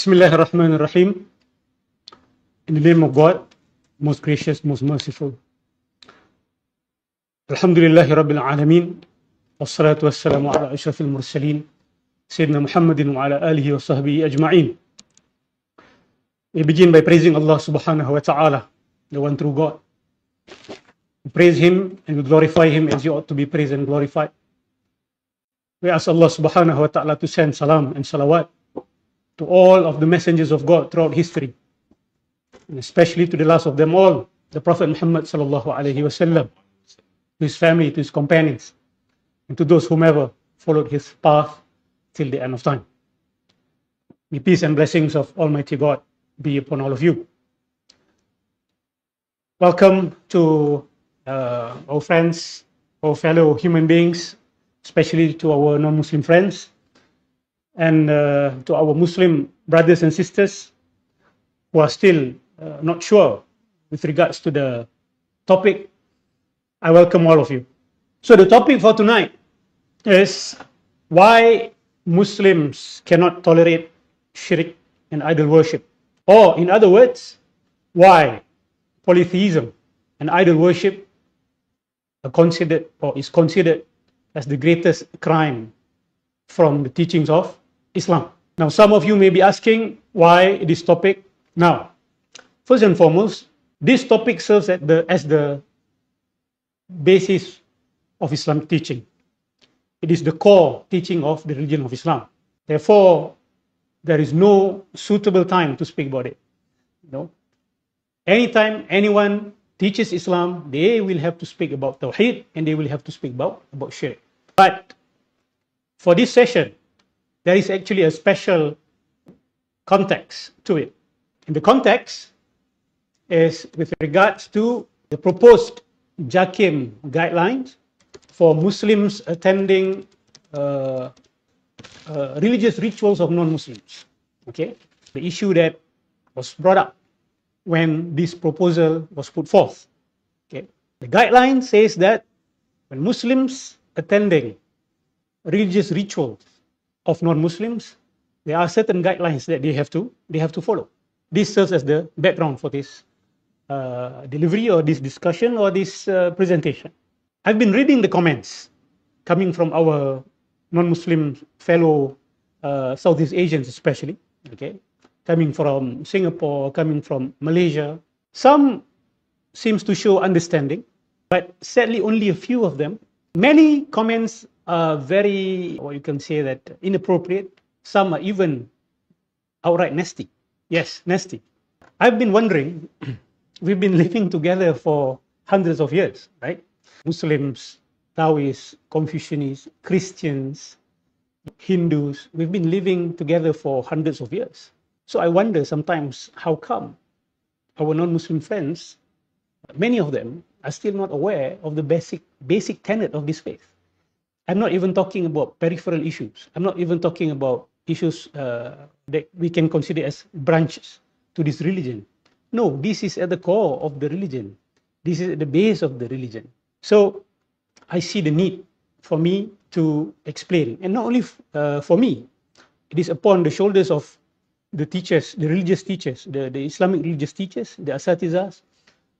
Bismillah ar-Rahman ar-Rahim. In the name of God, most gracious, most merciful. Alhamdulillahi Rabbil Alameen. Wassalatu wassalamu ala ashrafil mursaleen. Sayyidina Muhammadin wa ala alihi wa sahbihi ajma'in. We begin by praising Allah subhanahu wa ta'ala, the one true God. We praise Him and we glorify Him as He ought to be praised and glorified. We ask Allah subhanahu wa ta'ala to send salam and salawat to all of the messengers of God throughout history, and especially to the last of them all, the Prophet Muhammad sallallahu alaihi wasallam, to his family, to his companions, and to those whomever followed his path till the end of time. May peace and blessings of Almighty God be upon all of you. Welcome to our friends, our fellow human beings, especially to our non-Muslim friends, and to our Muslim brothers and sisters who are still not sure with regards to the topic. I welcome all of you. So the topic for tonight is why Muslims cannot tolerate shirk and idol worship. Or in other words, why polytheism and idol worship are considered or is considered as the greatest crime from the teachings of Islam. Now, some of you may be asking why this topic now. First and foremost, this topic serves as the basis of Islamic teaching. It is the core teaching of the religion of Islam. Therefore, there is no suitable time to speak about it. Anytime anyone teaches Islam, they will have to speak about Tawheed and they will have to speak about shirk. But for this session, there is actually a special context to it. And the context is with regards to the proposed Jakim guidelines for Muslims attending religious rituals of non-Muslims. Okay, the issue that was brought up when this proposal was put forth. Okay, the guideline says that when Muslims attending religious rituals of non-Muslims, there are certain guidelines that they have to follow. This serves as the background for this delivery or this discussion or this presentation. I've been reading the comments coming from our non-Muslim fellow Southeast Asians especially, okay, coming from Singapore, coming from Malaysia. Some seems to show understanding, but sadly only a few of them. Many comments are very, or you can say that, inappropriate. Some are even outright nasty. Yes, nasty. I've been wondering, we've been living together for hundreds of years, right? Muslims, Taoists, Confucianists, Christians, Hindus, we've been living together for hundreds of years. So I wonder sometimes how come our non-Muslim friends, many of them, are still not aware of the basic tenet of this faith. I'm not even talking about peripheral issues. I'm not even talking about issues that we can consider as branches to this religion. No, this is at the core of the religion. This is at the base of the religion. So I see the need for me to explain. And not only for me, it is upon the shoulders of the teachers, the religious teachers, the Islamic religious teachers, the asatizahs,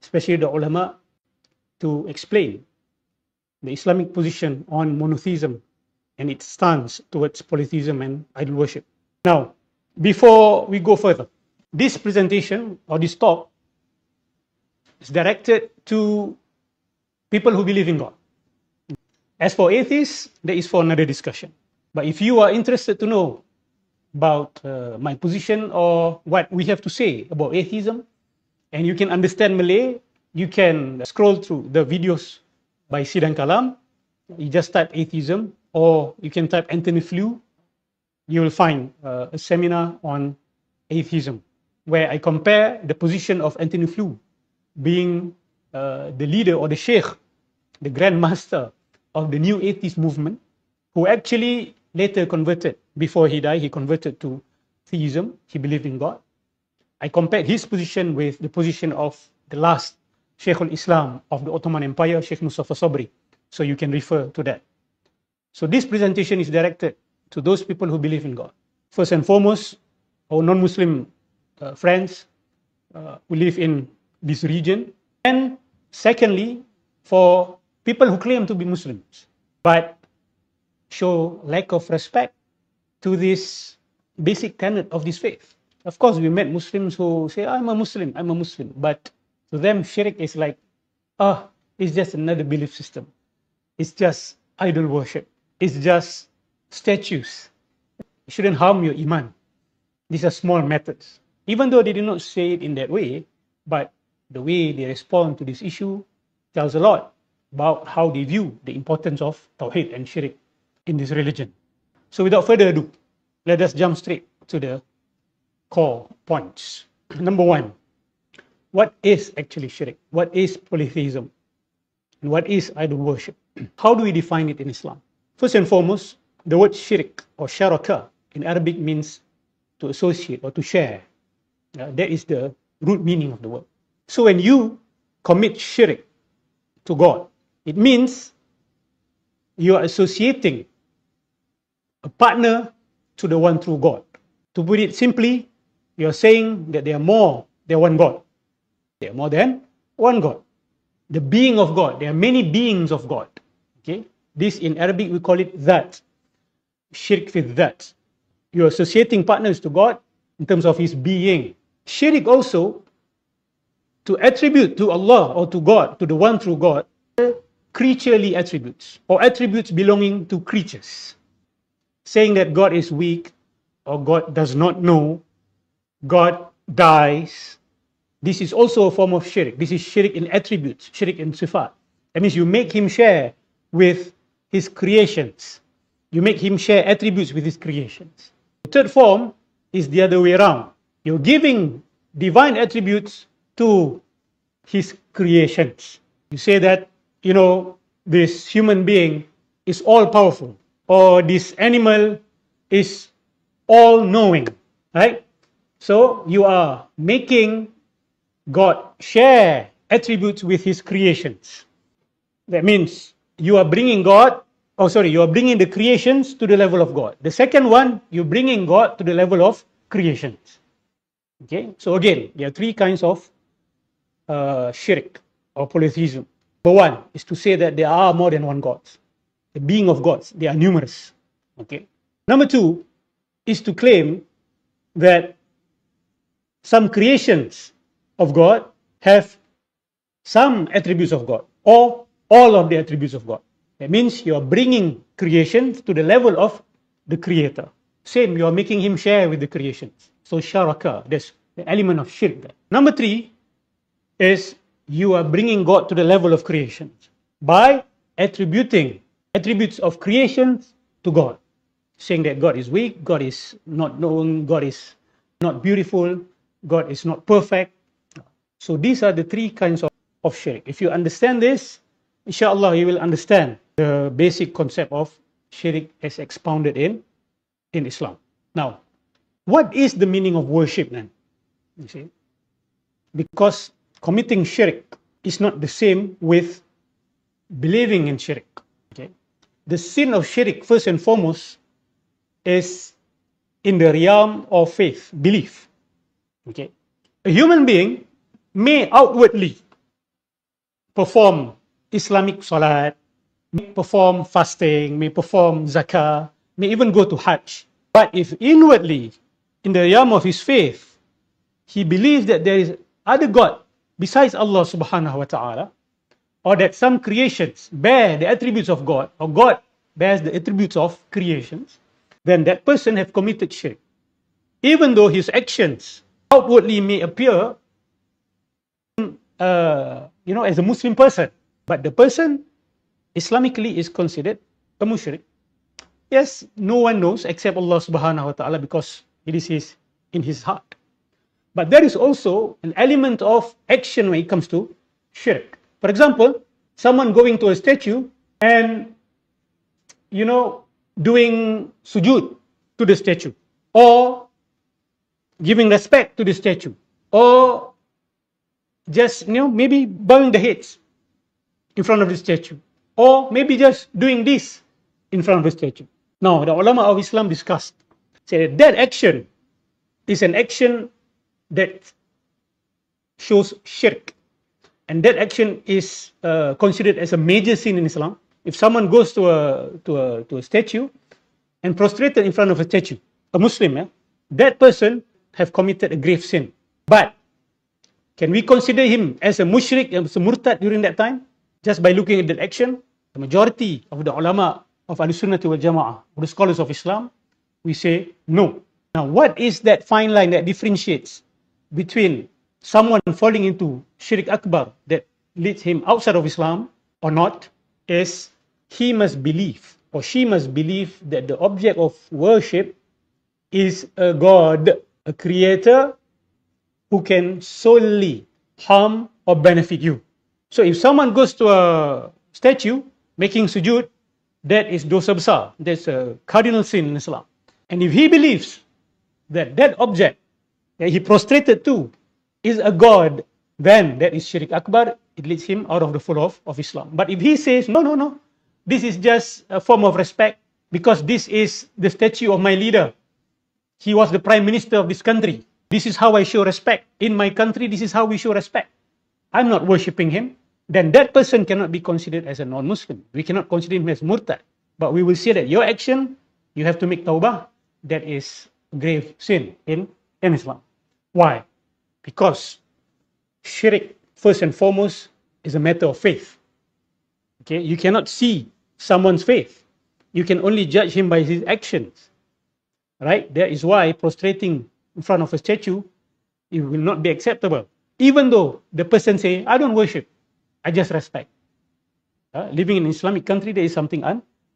especially the ulama, to explain the Islamic position on monotheism and its stance towards polytheism and idol worship. Now, before we go further, this presentation or this talk is directed to people who believe in God. As for atheists, that is for another discussion. But if you are interested to know about my position or what we have to say about atheism, and you can understand Malay, you can scroll through the videos by Sidang Kalam. You just type atheism, or you can type Anthony Flew. You will find a seminar on atheism, where I compare the position of Anthony Flew, being the leader or the sheikh, the grand master of the new atheist movement, who actually later converted. Before he died, he converted to theism. He believed in God. I compared his position with the position of the last Sheikh al-Islam of the Ottoman Empire, Sheikh Mustafa Sabri. So you can refer to that. So this presentation is directed to those people who believe in God. First and foremost, our non-Muslim friends who live in this region. And secondly, for people who claim to be Muslims, but show lack of respect to this basic tenet of this faith. Of course, we met Muslims who say, I'm a Muslim, but to them, shirk is like, it's just another belief system. It's just idol worship. It's just statues. It shouldn't harm your iman. These are small matters. Even though they did not say it in that way, but the way they respond to this issue tells a lot about how they view the importance of Tawheed and Shirk in this religion. So without further ado, let us jump straight to the core points. Number one, what is actually Shirk? What is polytheism? And what is idol worship? How do we define it in Islam? First and foremost, the word Shirk or Sharaka in Arabic means to associate or to share. That is the root meaning of the word. So when you commit Shirk to God, it means you are associating a partner to the one true God. To put it simply, you are saying that there are more than one God. There are more than one God. The being of God. There are many beings of God. Okay? This in Arabic we call it that. Shirk fi that. You are associating partners to God in terms of His being. Shirk also to attribute to Allah or to God, to the one true God, creaturely attributes or attributes belonging to creatures. Saying that God is weak or God does not know, God dies. This is also a form of shirk. This is shirk in attributes, shirk in sifat. That means you make Him share with His creations. You make Him share attributes with His creations. The third form is the other way around. You're giving divine attributes to His creations. You say that, this human being is all powerful, or this animal is all knowing, right? So you are making God share attributes with His creations. That means you are bringing you are bringing the creations to the level of God. The second one, you're bringing God to the level of creations. Okay, so again, there are three kinds of shirk or polytheism. Number one is to say that there are more than one God. The being of gods, they are numerous. Okay. Number two is to claim that some creations of God have some attributes of God, or all of the attributes of God. That means you are bringing creations to the level of the Creator. Same, you are making Him share with the creations. So sharaka, there's the element of shirk there. Number three is you are bringing God to the level of creations by attributing attributes of creations to God. Saying that God is weak, God is not known, God is not beautiful, God is not perfect. So these are the three kinds of shirk. If you understand this, inshallah, you will understand the basic concept of shirk as expounded in Islam. Now, what is the meaning of worship then? You see, because committing shirk is not the same with believing in shirk. Okay, the sin of shirk, first and foremost, is in the realm of faith, belief. Okay, a human being may outwardly perform Islamic salat, may perform fasting, may perform zakah, may even go to Hajj. But if inwardly, in the realm of his faith, he believes that there is other God besides Allah subhanahu wa ta'ala, or that some creations bear the attributes of God, or God bears the attributes of creations, then that person have committed shirk. Even though his actions outwardly may appear, as a Muslim person, but the person Islamically is considered a mushrik. Yes, no one knows except Allah subhanahu wa ta'ala, because it is in his heart. But there is also an element of action when it comes to shirk. For example, someone going to a statue and, doing sujood to the statue, or giving respect to the statue, or just, maybe bowing the heads in front of the statue, or maybe just doing this in front of the statue. Now, the ulama of Islam discussed, say that action is an action that shows shirk, and that action is considered as a major sin in Islam. If someone goes to a statue and prostrated in front of a statue, a Muslim, yeah, that person have committed a grave sin. But can we consider him as a mushrik, as a murtad during that time? Just by looking at that action? The majority of the ulama of Al-Sunnah wal Jama'ah, the scholars of Islam, we say no. Now, what is that fine line that differentiates between someone falling into shirk akbar that leads him outside of Islam or not, is he must believe, or she must believe, that the object of worship is a God, a creator, who can solely harm or benefit you. So if someone goes to a statue making sujood, that is dosa besar. That's a cardinal sin in Islam. And if he believes that that object that he prostrated to is a God, then that is shirk akbar. It leads him out of the fold of Islam. But if he says, no, this is just a form of respect because this is the statue of my leader. He was the prime minister of this country. This is how I show respect. In my country, this is how we show respect. I'm not worshipping him. Then that person cannot be considered as a non-Muslim. We cannot consider him as murtad. But we will say that your action, you have to make tawbah. That is grave sin in Islam. Why? Because shirk, first and foremost, is a matter of faith. Okay, you cannot see someone's faith. You can only judge him by his actions. Right? That is why prostrating in front of a statue, it will not be acceptable. Even though the person say, I don't worship, I just respect. Living in an Islamic country, there is something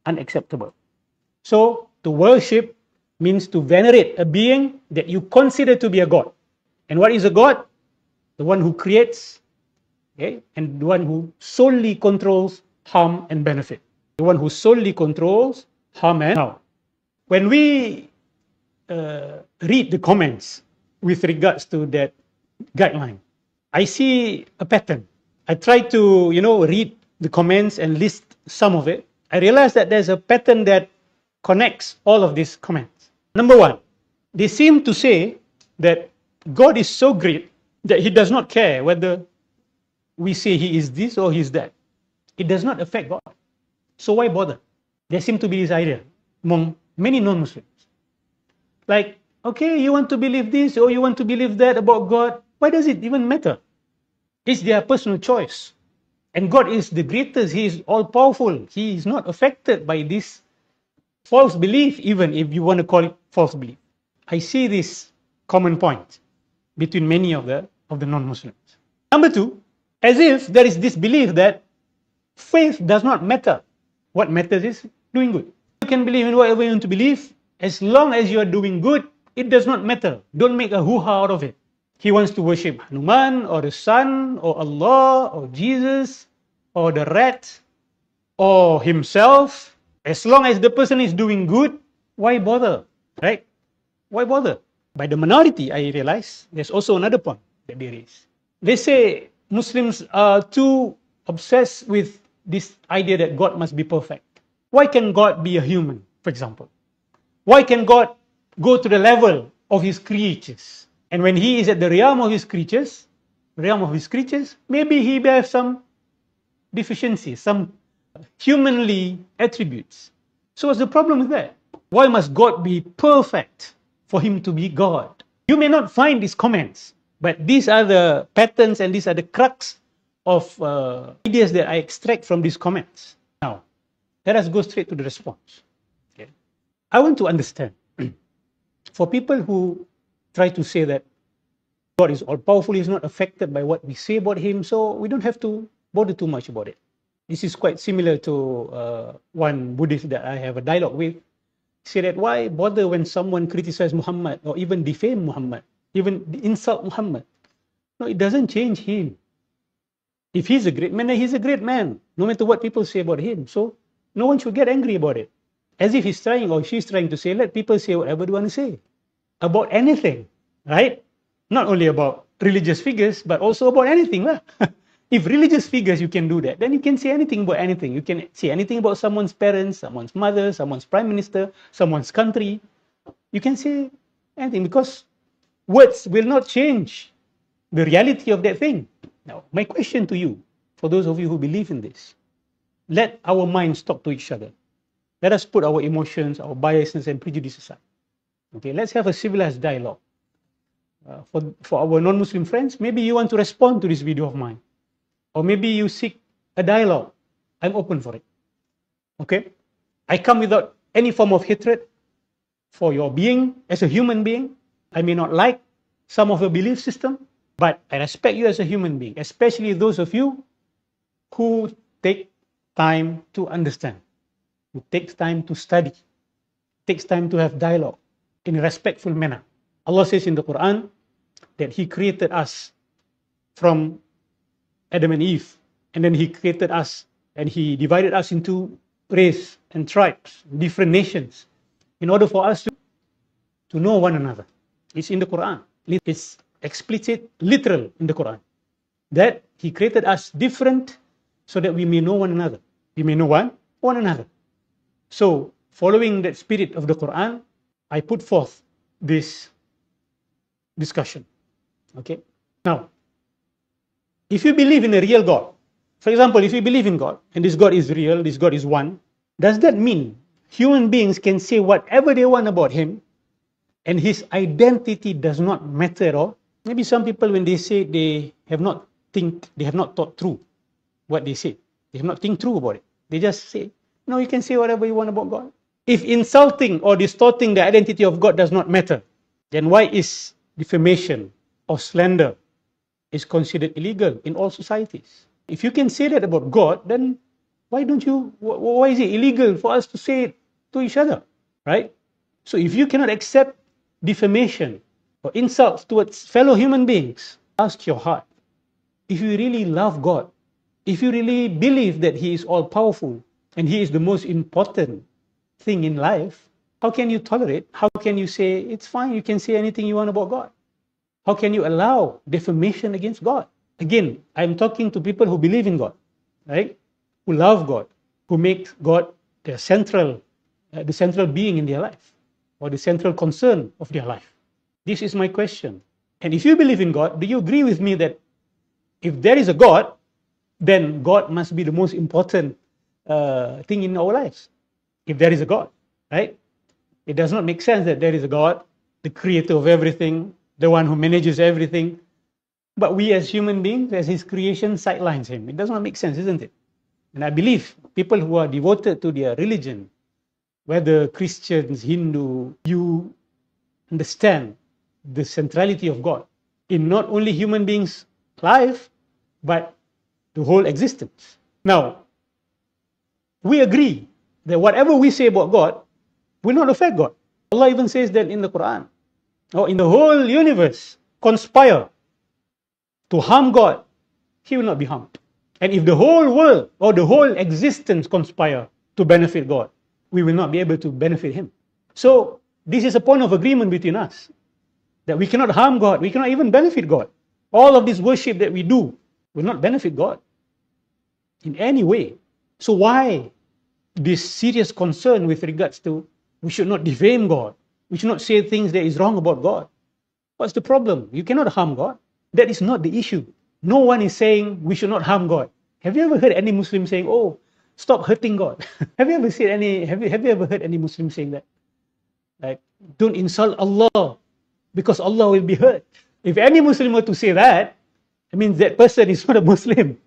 unacceptable. So, to worship means to venerate a being that you consider to be a God. And what is a God? The one who creates, okay, and the one who solely controls harm and benefit. The one who solely controls harm and harm. When we read the comments with regards to that guideline, I see a pattern. I try to, read the comments and list some of it. I realize that there's a pattern that connects all of these comments. Number one, they seem to say that God is so great that he does not care whether we say he is this or he is that. It does not affect God. So why bother? There seems to be this idea among many non-Muslims. Like, okay, you want to believe this or you want to believe that about God. Why does it even matter? It's their personal choice. And God is the greatest. He is all-powerful. He is not affected by this false belief, even if you want to call it false belief. I see this common point between many of the non-Muslims. Number two, as if there is this belief that faith does not matter. What matters is doing good. You can believe in whatever you want to believe. As long as you are doing good, it does not matter. Don't make a hoo-ha out of it. He wants to worship Hanuman or the sun or Allah or Jesus or the rat or himself. As long as the person is doing good, why bother? Right? Why bother? By the minority, I realize there's also another point that they raise. They say Muslims are too obsessed with this idea that God must be perfect. Why can God be a human, for example? Why can God go to the level of his creatures? And when he is at the realm of his creatures, maybe he has some deficiencies, some humanly attributes. So what's the problem with that? Why must God be perfect for him to be God? You may not find these comments, but these are the patterns and these are the crux of ideas that I extract from these comments. Now, let us go straight to the response. Okay. I want to understand, for people who try to say that God is all-powerful, he's not affected by what we say about him, so we don't have to bother too much about it. This is quite similar to one Buddhist that I have a dialogue with. Say that why bother when someone criticizes Muhammad or even defame Muhammad, even insult Muhammad? No, it doesn't change him. If he's a great man, he's a great man, no matter what people say about him. So no one should get angry about it. As if he's trying or she's trying to say, let people say whatever they want to say about anything, right? Not only about religious figures, but also about anything. If religious figures, you can do that, then you can say anything about anything. You can say anything about someone's parents, someone's mother, someone's prime minister, someone's country. You can say anything because Words will not change the reality of that thing. Now, my question to you, for those of you who believe in this, let our minds talk to each other. Let us put our emotions, our biases and prejudices aside. Okay, let's have a civilized dialogue. For our non-Muslim friends, maybe you want to respond to this video of mine. Or maybe you seek a dialogue. I'm open for it. Okay? I come without any form of hatred for your being as a human being. I may not like some of your belief system, but I respect you as a human being, especially those of you who take time to understand, who takes time to study, takes time to have dialogue in a respectful manner. Allah says in the Quran that He created us from Adam and Eve, and then He created us and He divided us into race and tribes, different nations, in order for us to know one another. It's in the Quran. It's explicit, literal in the Quran, that He created us different so that we may know one another. We may know one another. So, following that spirit of the Quran, I put forth this discussion. Okay? Now, if you believe in a real God, for example, if you believe in God, and this God is real, this God is one, does that mean human beings can say whatever they want about Him, and His identity does not matter at all? Maybe some people, when they say they have not thought through what they say. They have not think through about it. They just say, no, you can say whatever you want about God. If insulting or distorting the identity of God does not matter, then why is defamation or slander is considered illegal in all societies? If you can say that about God, then why is it illegal for us to say it to each other, right? So if you cannot accept defamation or insults towards fellow human beings, ask your heart. If you really love God, if you really believe that He is all-powerful and He is the most important thing in life, how can you tolerate? How can you say, it's fine, you can say anything you want about God? How can you allow defamation against God? Again, I'm talking to people who believe in God, right? Who love God, who make God the central being in their life, or the central concern of their life. This is my question. And if you believe in God, do you agree with me that if there is a God, then God must be the most important thing in our lives? If there is a God, right? It does not make sense that there is a God, the creator of everything, the one who manages everything, but we as human beings, as His creation, sidelines Him. It does not make sense, isn't it? And I believe people who are devoted to their religion, whether Christians, Hindu, you understand the centrality of God in not only human beings' life, but the whole existence. Now, we agree that whatever we say about God will not affect God. Allah even says that in the Quran, or in the whole universe conspire to harm God, He will not be harmed. And if the whole world or the whole existence conspire to benefit God, we will not be able to benefit Him. So this is a point of agreement between us, that we cannot harm God, we cannot even benefit God. All of this worship that we do will not benefit God in any way. So why this serious concern with regards to we should not defame God, we should not say things that is wrong about God? What's the problem? You cannot harm God. That is not the issue. No one is saying we should not harm God. Have you ever heard any Muslim saying, oh, stop hurting God? Have you ever heard any Muslim saying that? Like, don't insult Allah because Allah will be hurt. If any Muslim were to say that, it means that person is not a Muslim.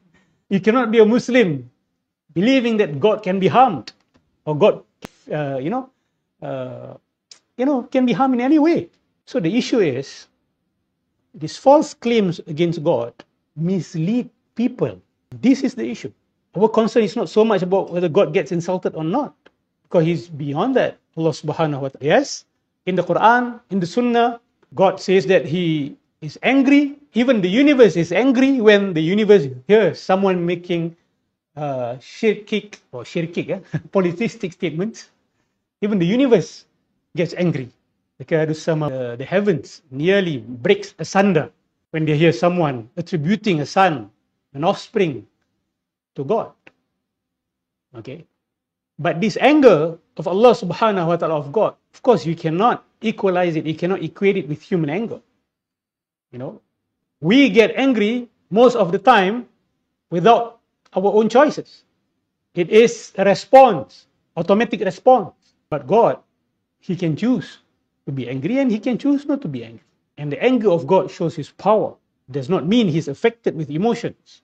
You cannot be a Muslim believing that God can be harmed, or God, can be harmed in any way. So the issue is, these false claims against God mislead people. This is the issue. Our concern is not so much about whether God gets insulted or not, because He's beyond that. Allah subhanahu wa ta'ala. Yes, in the Quran, in the Sunnah, God says that He is angry. Even the universe is angry when the universe hears someone making shirkic, polytheistic statements. Even the universe gets angry. The heavens nearly breaks asunder when they hear someone attributing a son, an offspring, to God. Okay? But this anger of Allah subhanahu wa ta'ala, of God, of course you cannot equalize it, you cannot equate it with human anger. You know, we get angry most of the time without our own choices. It is a response, automatic response. But God, He can choose to be angry and He can choose not to be angry. And the anger of God shows His power. It does not mean He's affected with emotions.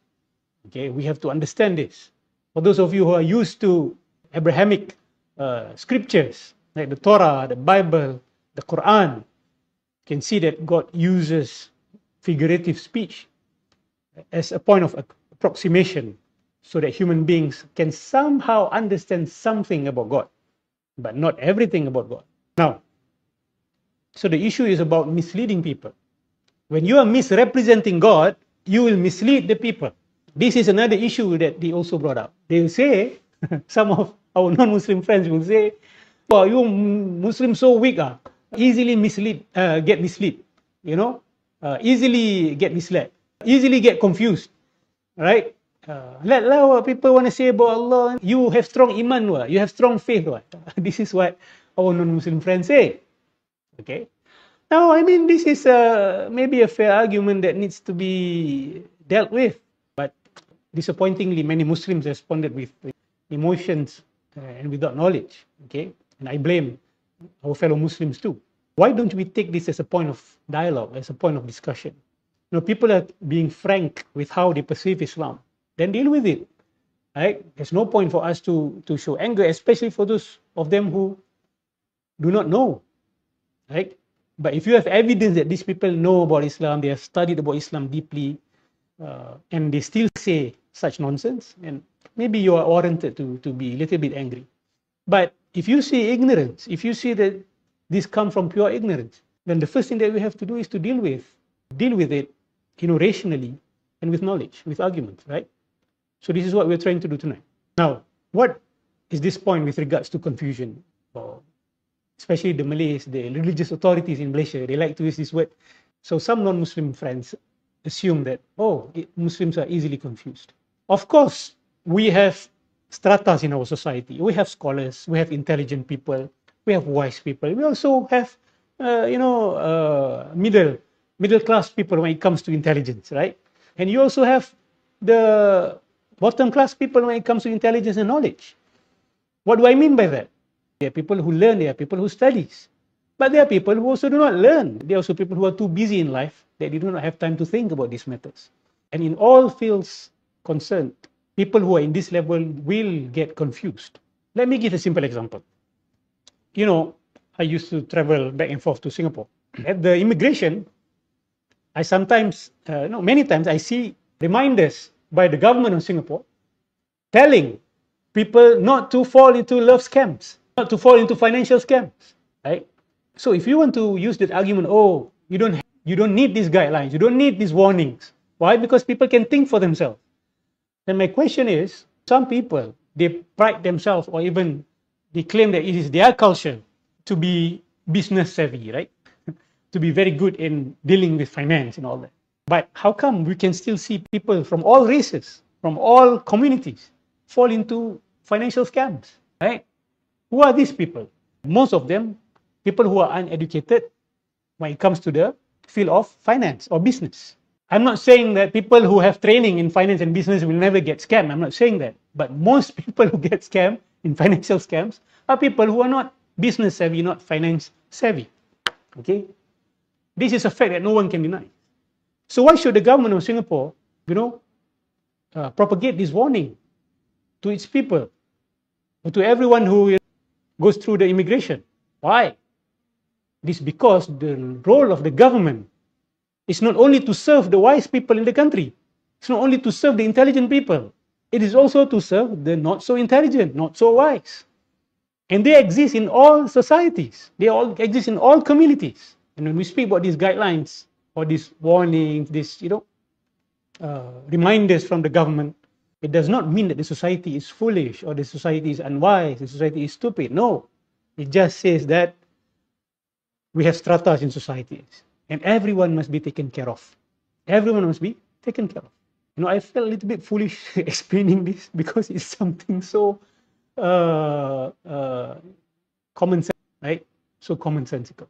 Okay, we have to understand this. For those of you who are used to Abrahamic scriptures, like the Torah, the Bible, the Quran, you can see that God uses figurative speech as a point of approximation so that human beings can somehow understand something about God, but not everything about God. Now, so the issue is about misleading people. When you are misrepresenting God, you will mislead the people. This is another issue that they also brought up. They will say, some of our non-Muslim friends will say, oh, you Muslims so weak, easily get misled, you know, easily get misled, easily get confused, right? Let people want to say about Allah, you have strong iman, you have strong faith. This is what our non-Muslim friends say. Okay. Now, I mean, this is maybe a fair argument that needs to be dealt with. But disappointingly, many Muslims responded with emotions and without knowledge. Okay. And I blame our fellow Muslims too. Why don't we take this as a point of dialogue, as a point of discussion? You know, people are being frank with how they perceive Islam. Then deal with it. Right? There's no point for us to show anger, especially for those of them who do not know. Right? But if you have evidence that these people know about Islam, they have studied about Islam deeply, and they still say such nonsense, and maybe you are warranted to be a little bit angry. But if you see ignorance, if you see that this comes from pure ignorance, then the first thing that we have to do is to deal with it, you know, rationally and with knowledge, with arguments, right? So this is what we're trying to do tonight. Now, what is this point with regards to confusion? Or especially the Malays, the religious authorities in Malaysia, they like to use this word. So some non-Muslim friends assume that, Muslims are easily confused. Of course, we have stratas in our society. We have scholars, we have intelligent people, we have wise people. We also have, middle class people when it comes to intelligence, right? And you also have the bottom class people when it comes to intelligence and knowledge. What do I mean by that? There are people who learn, there are people who study. But there are people who also do not learn. There are also people who are too busy in life that they do not have time to think about these matters. And in all fields concerned, people who are in this level will get confused. Let me give a simple example. You know, I used to travel back and forth to Singapore. At the immigration, I sometimes, many times I see reminders by the government of Singapore telling people not to fall into love scams, not to fall into financial scams, right? So if you want to use that argument, you don't need these guidelines, you don't need these warnings. Why? Because people can think for themselves. Then my question is, some people, they pride themselves or even they claim that it is their culture to be business savvy, right? To be very good in dealing with finance and all that. But how come we can still see people from all races, from all communities, fall into financial scams, right? Who are these people? Most of them, people who are uneducated when it comes to the field of finance or business. I'm not saying that people who have training in finance and business will never get scammed. I'm not saying that. But most people who get scammed in financial scams are people who are not business savvy, not finance savvy. Okay? This is a fact that no one can deny. So why should the government of Singapore, propagate this warning to its people or to everyone who goes through the immigration? Why? This is because the role of the government is not only to serve the wise people in the country. It's not only to serve the intelligent people. It is also to serve the not so intelligent, not so wise. And they exist in all societies. They all exist in all communities. And when we speak about these guidelines or these warnings, these reminders from the government, it does not mean that the society is foolish or the society is unwise, the society is stupid. No. It just says that we have stratas in societies and everyone must be taken care of. Everyone must be taken care of. You know, I felt a little bit foolish explaining this because it's something so common sense, right? So commonsensical.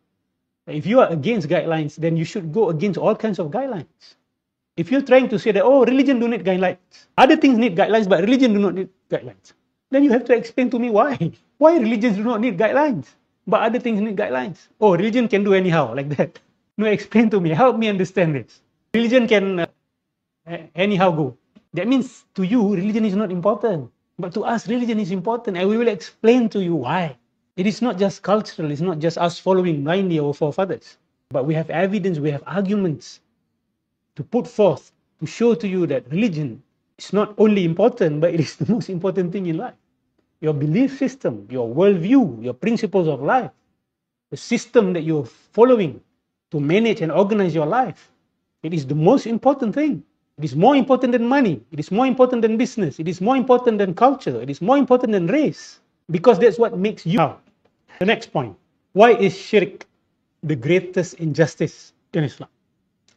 If you are against guidelines, then you should go against all kinds of guidelines. If you're trying to say that, oh, religion do need guidelines, other things need guidelines, but religion do not need guidelines, then you have to explain to me why. Why religions do not need guidelines, but other things need guidelines? Oh, religion can do anyhow, like that. No, explain to me. Help me understand this. Religion can anyhow go. That means to you, religion is not important. But to us, religion is important, and we will explain to you why. It is not just cultural. It's not just us following blindly our forefathers. But we have evidence, we have arguments to put forth, to show to you that religion is not only important, but it is the most important thing in life. Your belief system, your worldview, your principles of life, the system that you're following to manage and organize your life, it is the most important thing. It is more important than money. It is more important than business. It is more important than culture. It is more important than race. Because that's what makes you. Now, the next point. Why is shirk the greatest injustice in Islam?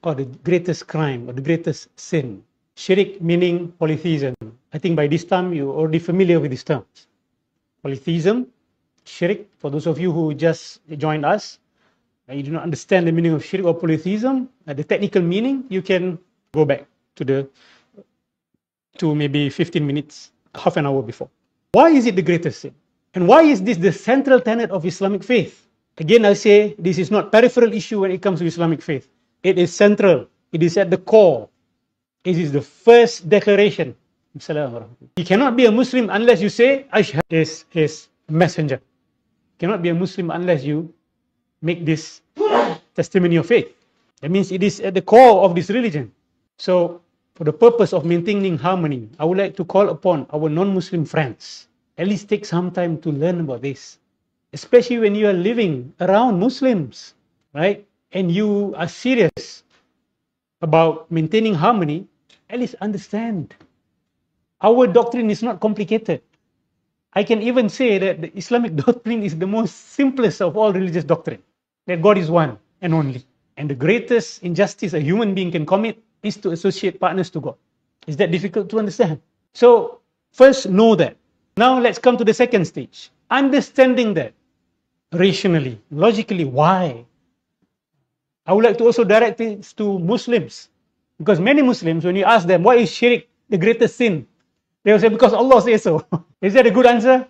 Or the greatest crime, or the greatest sin? Shirk meaning polytheism. I think by this time you're already familiar with these terms. Polytheism, shirk, for those of you who just joined us, and you do not understand the meaning of shirk or polytheism, the technical meaning, you can go back to maybe 15 minutes, half an hour before. Why is it the greatest sin? And why is this the central tenet of Islamic faith? Again, I say this is not peripheral issue when it comes to Islamic faith. It is central. It is at the core. It is the first declaration. You cannot be a Muslim unless you say Ashhadu is his messenger. You cannot be a Muslim unless you make this testimony of faith. That means it is at the core of this religion. So, for the purpose of maintaining harmony, I would like to call upon our non-Muslim friends, at least take some time to learn about this. Especially when you are living around Muslims, right? And you are serious about maintaining harmony, at least understand. Our doctrine is not complicated. I can even say that the Islamic doctrine is the most simplest of all religious doctrine. That God is one and only. And the greatest injustice a human being can commit is to associate partners to God. Is that difficult to understand? So, first know that. Now let's come to the second stage. Understanding that rationally, logically, why? I would like to also direct this to Muslims. Because many Muslims, when you ask them, why is shirk the greatest sin? They will say, because Allah says so. Is that a good answer?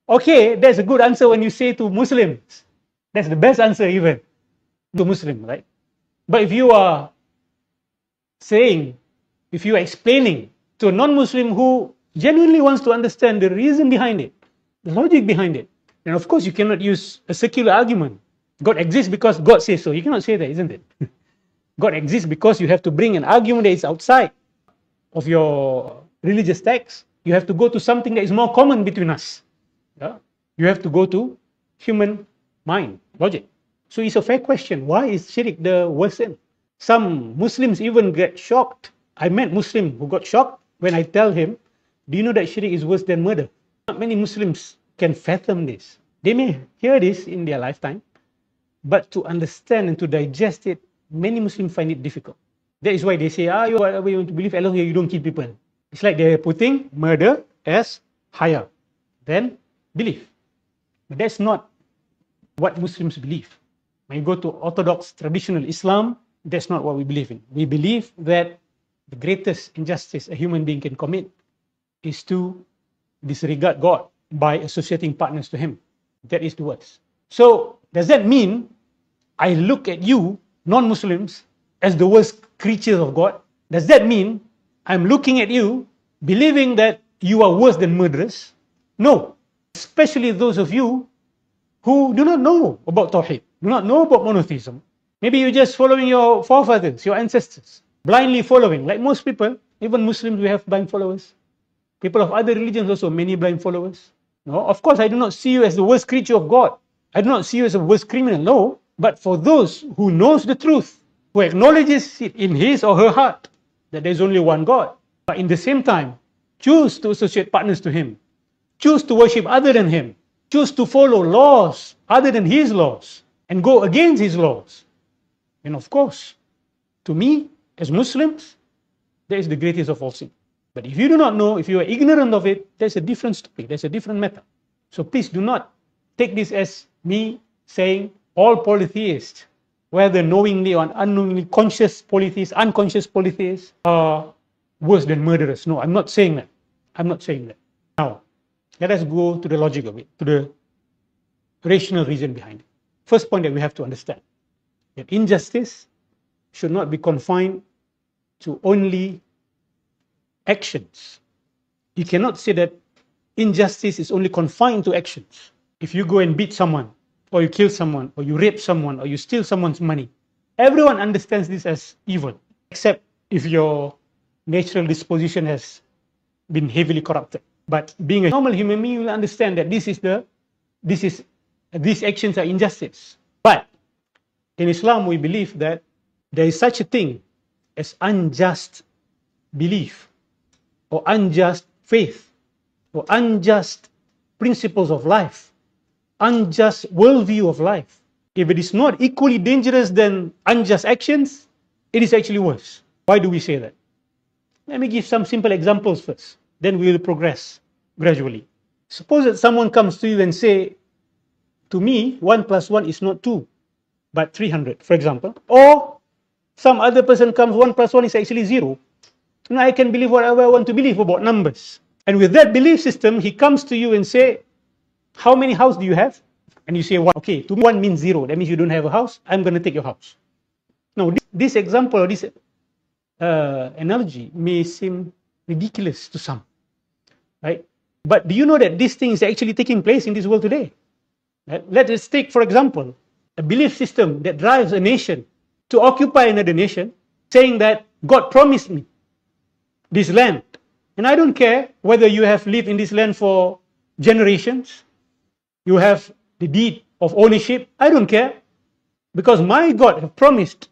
Okay, that's a good answer when you say to Muslims. That's the best answer even to Muslim, right? But if you are saying, if you are explaining to a non-Muslim who genuinely wants to understand the reason behind it, the logic behind it, then of course you cannot use a secular argument. God exists because God says so. You cannot say that, isn't it? God exists because you have to bring an argument that is outside of your religious text. You have to go to something that is more common between us. Yeah? You have to go to human mind, logic. So it's a fair question. Why is shirk the worst sin? Some Muslims even get shocked. I met Muslim who got shocked when I tell him, do you know that shirk is worse than murder? Not many Muslims can fathom this. They may hear this in their lifetime, but to understand and to digest it, many Muslims find it difficult. That is why they say, whatever you want to believe, as long as you don't kill people. It's like they're putting murder as higher than belief. But that's not what Muslims believe. When you go to Orthodox traditional Islam, that's not what we believe in. We believe that the greatest injustice a human being can commit is to disregard God by associating partners to Him. That is the worst. So, does that mean I look at you, non-Muslims, as the worst creatures of God? Does that mean I'm looking at you, believing that you are worse than murderers? No. Especially those of you who do not know about Tawheed, do not know about monotheism. Maybe you're just following your forefathers, your ancestors, blindly following. Like most people, even Muslims, we have blind followers. People of other religions also, many blind followers. No, of course, I do not see you as the worst creature of God. I do not see you as a worst criminal, no. But for those who knows the truth, who acknowledges it in his or her heart that there's only one God, but in the same time, choose to associate partners to Him, choose to worship other than Him, choose to follow laws other than His laws, and go against His laws. And of course, to me, as Muslims, that is the greatest of all sin. But if you do not know, if you are ignorant of it, that's a different story, that's a different matter. So please do not take this as me saying all polytheists, whether knowingly or unknowingly, conscious polytheists, unconscious polytheists, are worse than murderers. No, I'm not saying that. I'm not saying that. Now, let us go to the logic of it, to the rational reason behind it. First point that we have to understand, that injustice should not be confined to only actions. You cannot say that injustice is only confined to actions. If you go and beat someone, or you kill someone, or you rape someone, or you steal someone's money, everyone understands this as evil, except if your natural disposition has been heavily corrupted. But being a normal human being, you will understand that these actions are injustice. But in Islam, we believe that there is such a thing as unjust belief, or unjust faith, or unjust principles of life, unjust worldview of life. If it is not equally dangerous than unjust actions, it is actually worse. Why do we say that? Let me give some simple examples first, then we will progress gradually. Suppose that someone comes to you and say, to me, 1 + 1 is not 2, but 300, for example. Or some other person comes, 1 + 1 is actually 0. And I can believe whatever I want to believe about numbers. And with that belief system, he comes to you and say, how many houses do you have? And you say 1. Okay, to me 1 means 0. That means you don't have a house. I'm going to take your house. Now, this example or this analogy may seem ridiculous to some, right? But do you know that this thing is actually taking place in this world today? Let us take, for example, a belief system that drives a nation to occupy another nation, saying that God promised me this land. And I don't care whether you have lived in this land for generations, you have the deed of ownership, I don't care. Because my God has promised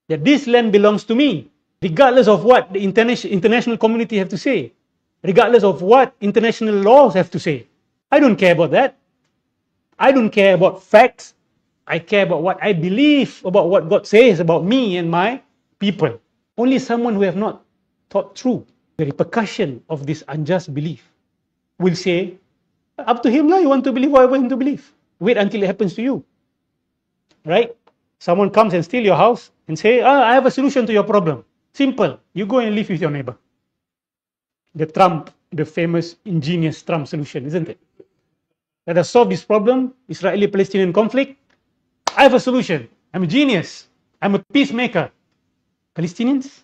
that this land belongs to me, regardless of what the international community have to say, regardless of what international laws have to say. I don't care about that. I don't care about facts. I care about what I believe about what God says about me and my people. Only someone who have not thought through the repercussion of this unjust belief will say, up to him, you want to believe whatever you want to believe. Wait until it happens to you. Right? Someone comes and steal your house and say, I have a solution to your problem. Simple. You go and live with your neighbor. The famous ingenious Trump solution, isn't it? Let us solve this problem, Israeli-Palestinian conflict. I have a solution. I'm a genius. I'm a peacemaker. Palestinians,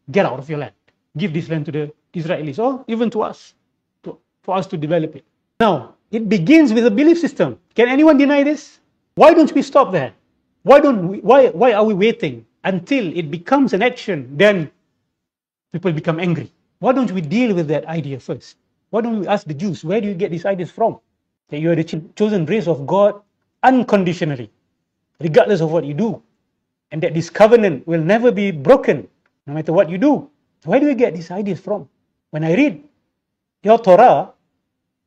get out of your land. Give this land to the Israelis, or even to us, for us to develop it. Now, it begins with a belief system. Can anyone deny this? Why don't we stop there? Why are we waiting until it becomes an action, then people become angry? Why don't we deal with that idea first? Why don't we ask the Jews, where do you get these ideas from? That you are the chosen race of God unconditionally, regardless of what you do. And that this covenant will never be broken, no matter what you do. Where do you get these ideas from? When I read your Torah,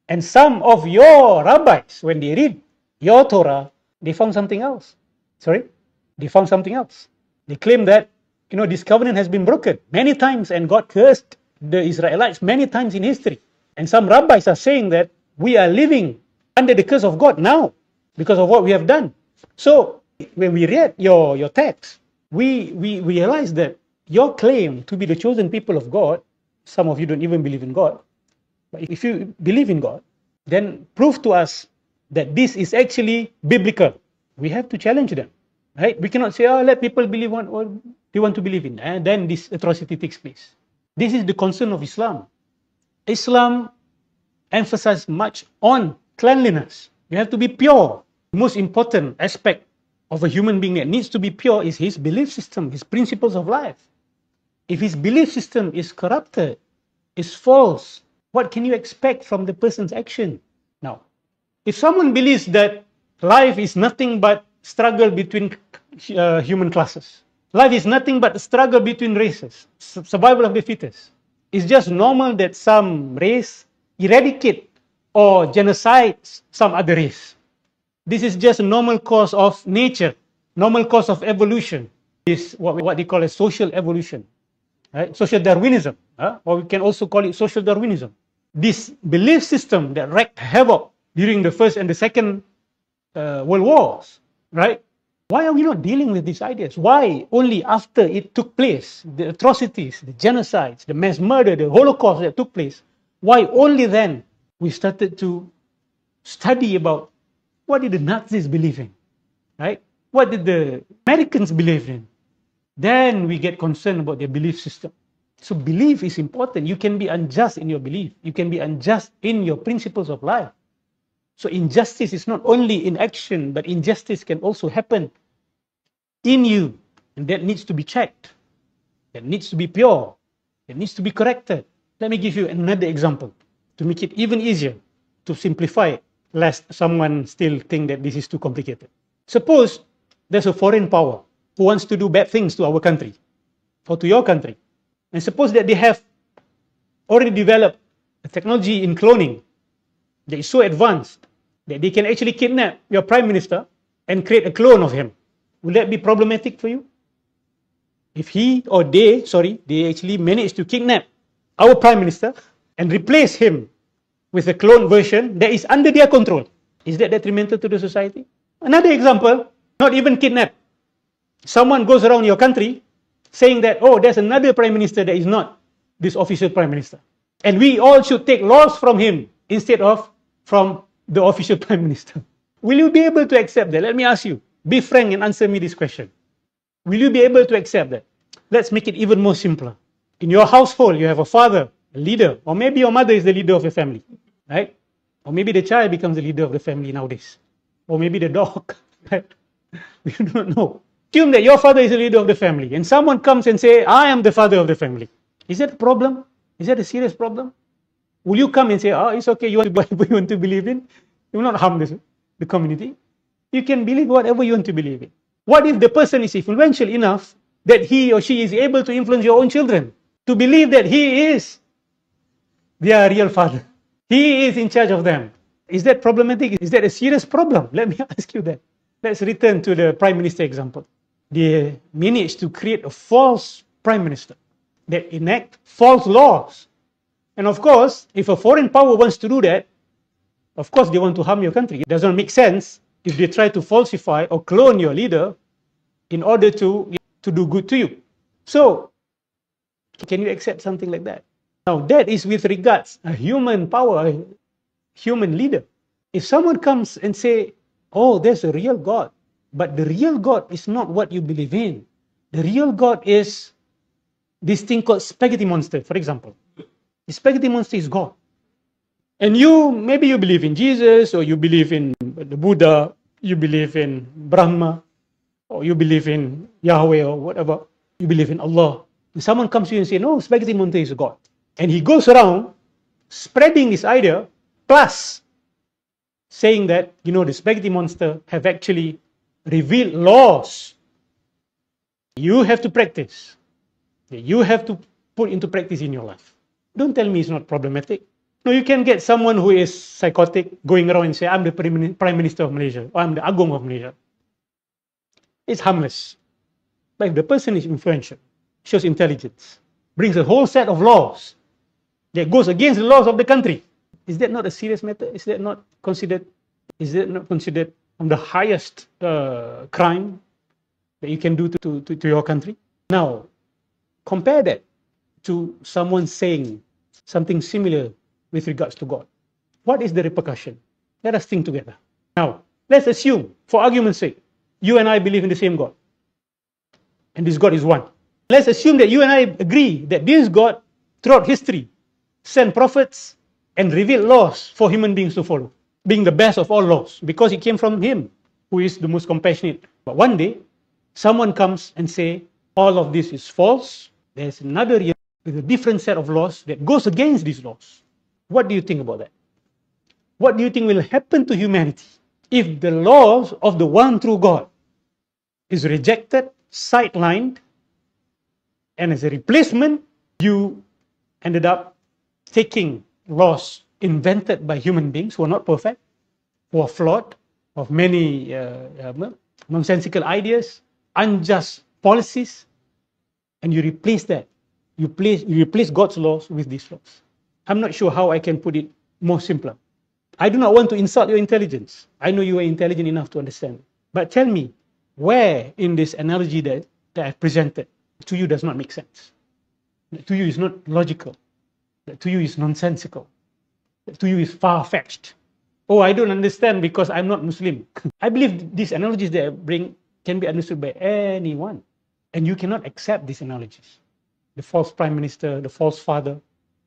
and some of your rabbis, when they read your Torah, they found something else. They found something else. They claim that, this covenant has been broken many times, and God cursed the Israelites many times in history. And some rabbis are saying that we are living under the curse of God now because of what we have done. So when we read your text, we realize that your claim to be the chosen people of God, some of you don't even believe in God, but if you believe in God, then prove to us that this is actually biblical. We have to challenge them, right? We cannot say, let people believe what they want to believe in, and then this atrocity takes place. This is the concern of Islam. Islam emphasizes much on cleanliness. You have to be pure. The most important aspect of a human being that needs to be pure is his belief system, his principles of life. If his belief system is corrupted, is false, what can you expect from the person's action? Now, if someone believes that life is nothing but struggle between human classes, life is nothing but a struggle between races, survival of the fittest, it's just normal that some race eradicate or genocides some other race. This is just a normal course of nature, normal course of evolution. Is what they call a social evolution, right? Social Darwinism, or we can also call it social Darwinism. This belief system that wreaked havoc during the First and the Second World Wars right? Why are we not dealing with these ideas? Why only after it took place, the atrocities, the genocides, the mass murder, the Holocaust that took place, why only then we started to study about what did the Nazis believe in, right? What did the Americans believe in? Then we get concerned about their belief system. So belief is important. You can be unjust in your belief. You can be unjust in your principles of life. So injustice is not only in action, but injustice can also happen in you. And that needs to be checked. That needs to be pure. That needs to be corrected. Let me give you another example to make it even easier, to simplify it, lest someone still think that this is too complicated. Suppose there's a foreign power who wants to do bad things to our country or to your country. And suppose that they have already developed a technology in cloning that is so advanced that they can actually kidnap your prime minister and create a clone of him. Will that be problematic for you? If they actually manage to kidnap our prime minister and replace him with a clone version that is under their control, is that detrimental to the society? Another example, not even kidnap. Someone goes around your country saying that, oh, there's another prime minister that is not this official prime minister. And we all should take laws from him instead of from the official prime minister. Will you be able to accept that? Let me ask you. Be frank and answer me this question. Will you be able to accept that? Let's make it even more simpler. In your household, you have a father, a leader, or maybe your mother is the leader of your family, right? Or maybe the child becomes the leader of the family nowadays. Or maybe the dog, right? We do not know. Assume that your father is the leader of the family and someone comes and say, I am the father of the family. Is that a problem? Is that a serious problem? Will you come and say, oh, it's okay, you want to whatever you want to believe in? You will not harm the community. You can believe whatever you want to believe in. What if the person is influential enough that he or she is able to influence your own children to believe that he is their real father? He is in charge of them. Is that problematic? Is that a serious problem? Let me ask you that. Let's return to the prime minister example. They managed to create a false prime minister that enact false laws. And of course, if a foreign power wants to do that, of course they want to harm your country. It doesn't make sense if they try to falsify or clone your leader in order to do good to you. So, can you accept something like that? Now, that is with regards a human power, a human leader. If someone comes and say, oh, there's a real God, but the real God is not what you believe in. The real God is this thing called spaghetti monster, for example. The spaghetti monster is God. And maybe you believe in Jesus, or you believe in the Buddha, you believe in Brahma, or you believe in Yahweh, or whatever. You believe in Allah. And someone comes to you and says, no, spaghetti monster is God. And he goes around spreading this idea, plus saying that, the spaghetti monster have actually revealed laws you have to practice, that you have to put into practice in your life. Don't tell me it's not problematic. No, you can get someone who is psychotic going around and say, I'm the Prime Minister of Malaysia, or I'm the Agong of Malaysia. It's harmless. But if the person is influential, shows intelligence, brings a whole set of laws that goes against the laws of the country, is that not a serious matter? Is that not considered the highest crime that you can do to your country? Now, compare that to someone saying something similar with regards to God. What is the repercussion? Let us think together. Now, let's assume, for argument's sake, you and I believe in the same God. And this God is one. Let's assume that you and I agree that this God, throughout history, sent prophets and revealed laws for human beings to follow, being the best of all laws, because it came from Him, who is the most compassionate. But one day, someone comes and say, all of this is false. There's another reality with a different set of laws that goes against these laws. What do you think about that? What do you think will happen to humanity if the laws of the one true God is rejected, sidelined, and as a replacement, you ended up taking laws invented by human beings who are not perfect, who are flawed, of many nonsensical ideas, unjust policies, and you replace that. You replace God's laws with these laws. I'm not sure how I can put it more simpler. I do not want to insult your intelligence. I know you are intelligent enough to understand. But tell me, where in this analogy that I've presented to you does not make sense? That to you is not logical? That to you is nonsensical? That to you is far-fetched? Oh, I don't understand because I'm not Muslim. I believe these analogies that I bring can be understood by anyone. And you cannot accept these analogies. The false prime minister, the false father,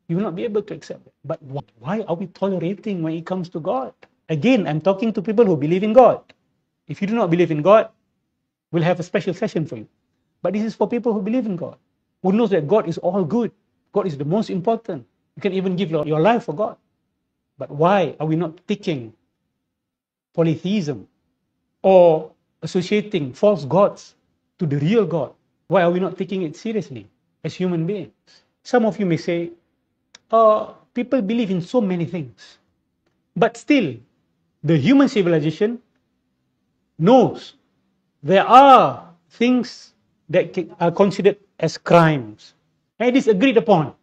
you will not be able to accept it. But why are we tolerating when it comes to God? Again, I'm talking to people who believe in God. If you do not believe in God, we'll have a special session for you. But this is for people who believe in God, who knows that God is all good. God is the most important. You can even give your life for God. But why are we not taking polytheism or associating false gods to the real God? Why are we not taking it seriously as human beings? Some of you may say, people believe in so many things. But still, the human civilization knows there are things that are considered as crimes. And it is agreed upon,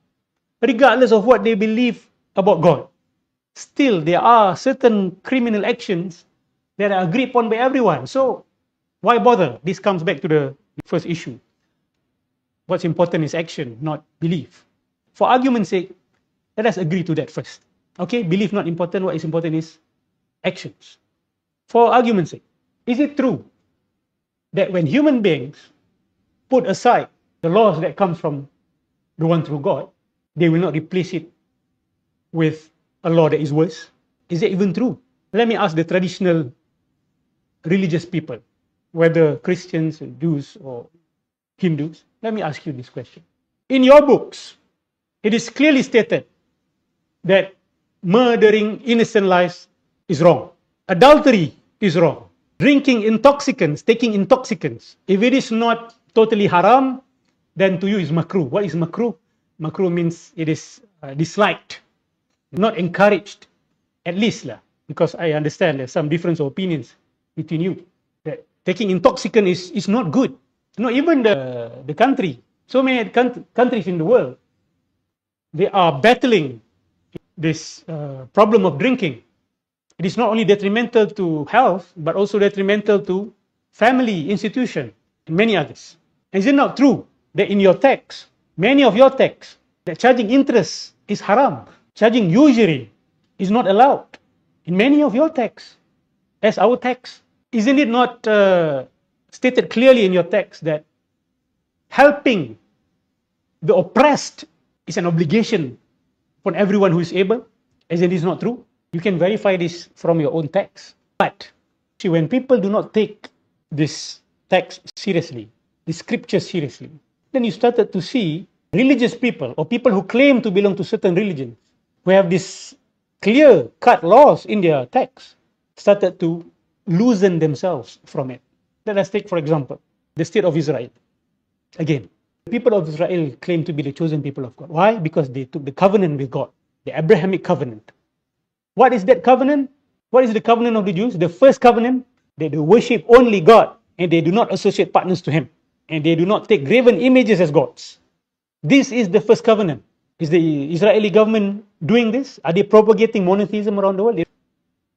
regardless of what they believe about God. Still, there are certain criminal actions that are agreed upon by everyone. So, why bother? This comes back to the first issue. What's important is action, not belief. For argument's sake, let us agree to that first. Okay, belief not important. What is important is actions. For argument's sake, is it true that when human beings put aside the laws that comes from the one true God, they will not replace it with a law that is worse? Is that even true? Let me ask the traditional religious people, whether Christians, Jews, or Hindus. Let me ask you this question. In your books, it is clearly stated that murdering innocent lives is wrong. Adultery is wrong. Drinking intoxicants, taking intoxicants, if it is not totally haram, then to you is makruh. What is makruh? Makruh means it is disliked, not encouraged, at least lah. Because I understand there's some difference of opinions between you. That taking intoxicant is not good. Not even the country. So many countries in the world, they are battling this problem of drinking. It is not only detrimental to health, but also detrimental to family, institution, and many others. Is it not true that in your text, many of your texts, that charging interest is haram? Charging usury is not allowed in many of your texts, as our text. Isn't it not stated clearly in your text that helping the oppressed is an obligation for everyone who is able? Isn't this not true? You can verify this from your own text. But see, when people do not take this text seriously, the scripture seriously, then you started to see religious people or people who claim to belong to certain religions, who have this clear-cut laws in their text, started to loosen themselves from it. Let us take, for example, the state of Israel. Again, the people of Israel claim to be the chosen people of God. Why? Because they took the covenant with God, the Abrahamic covenant. What is that covenant? What is the covenant of the Jews? The first covenant, that they worship only God and they do not associate partners to Him. And they do not take graven images as gods. This is the first covenant. Is the Israeli government doing this? Are they propagating monotheism around the world?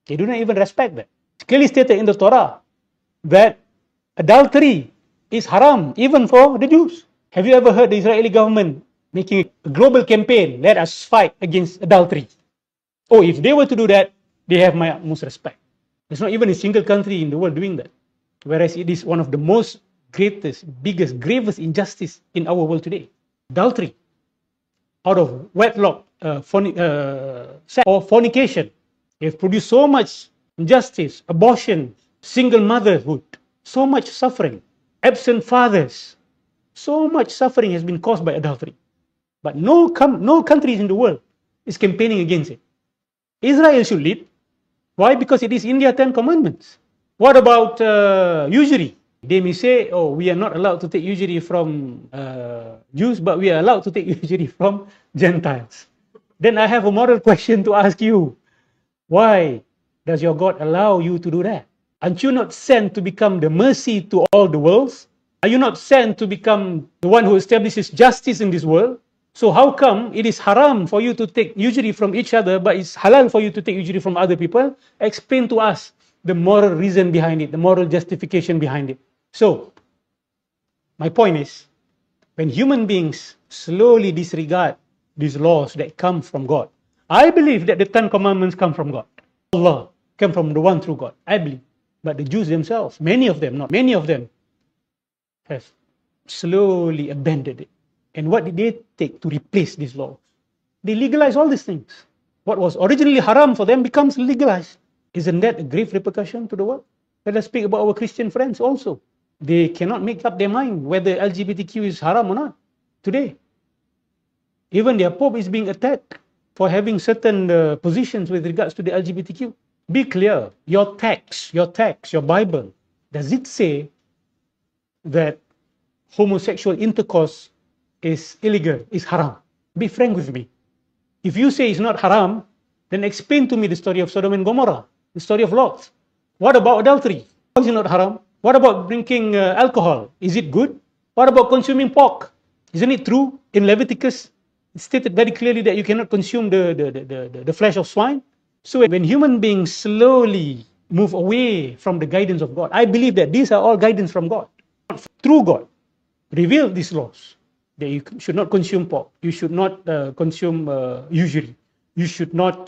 They do not even respect that. It's clearly stated in the Torah that adultery is haram even for the Jews. Have you ever heard the Israeli government making a global campaign, let us fight against adultery? Oh, if they were to do that, they have my utmost respect. There's not even a single country in the world doing that. Whereas it is one of the most greatest, biggest, gravest injustice in our world today. Adultery. Out of wedlock, sex or fornication. They have produced so much injustice, abortion, single motherhood, so much suffering, absent fathers. So much suffering has been caused by adultery. But no countries in the world is campaigning against it. Israel should lead. Why? Because it is in their 10 commandments. What about usury? They may say, oh, we are not allowed to take usury from Jews, but we are allowed to take usury from Gentiles. Then I have a moral question to ask you. Why does your God allow you to do that? Aren't you not sent to become the mercy to all the worlds? Are you not sent to become the one who establishes justice in this world? So how come it is haram for you to take usury from each other, but it's halal for you to take usury from other people? Explain to us the moral reason behind it, the moral justification behind it. So, my point is, when human beings slowly disregard these laws that come from God, I believe that the 10 commandments come from God. Allah came from the one true God. I believe. But the Jews themselves, many of them, not many of them, have slowly abandoned it. And what did they take to replace these laws? They legalize all these things. What was originally haram for them becomes legalized. Isn't that a grave repercussion to the world? Let us speak about our Christian friends also. They cannot make up their mind whether LGBTQ is haram or not today. Even their Pope is being attacked for having certain positions with regards to the LGBTQ. Be clear, your text, your Bible, does it say that homosexual intercourse is illegal, is haram? Be frank with me. If you say it's not haram, then explain to me the story of Sodom and Gomorrah, the story of Lot. What about adultery? Why is it not haram? What about drinking alcohol? Is it good? What about consuming pork? Isn't it true in Leviticus? It's stated very clearly that you cannot consume the flesh of swine. So when human beings slowly move away from the guidance of God, I believe that these are all guidance from God. Through God, revealed these laws. That you should not consume pork. You should not consume usury. You should not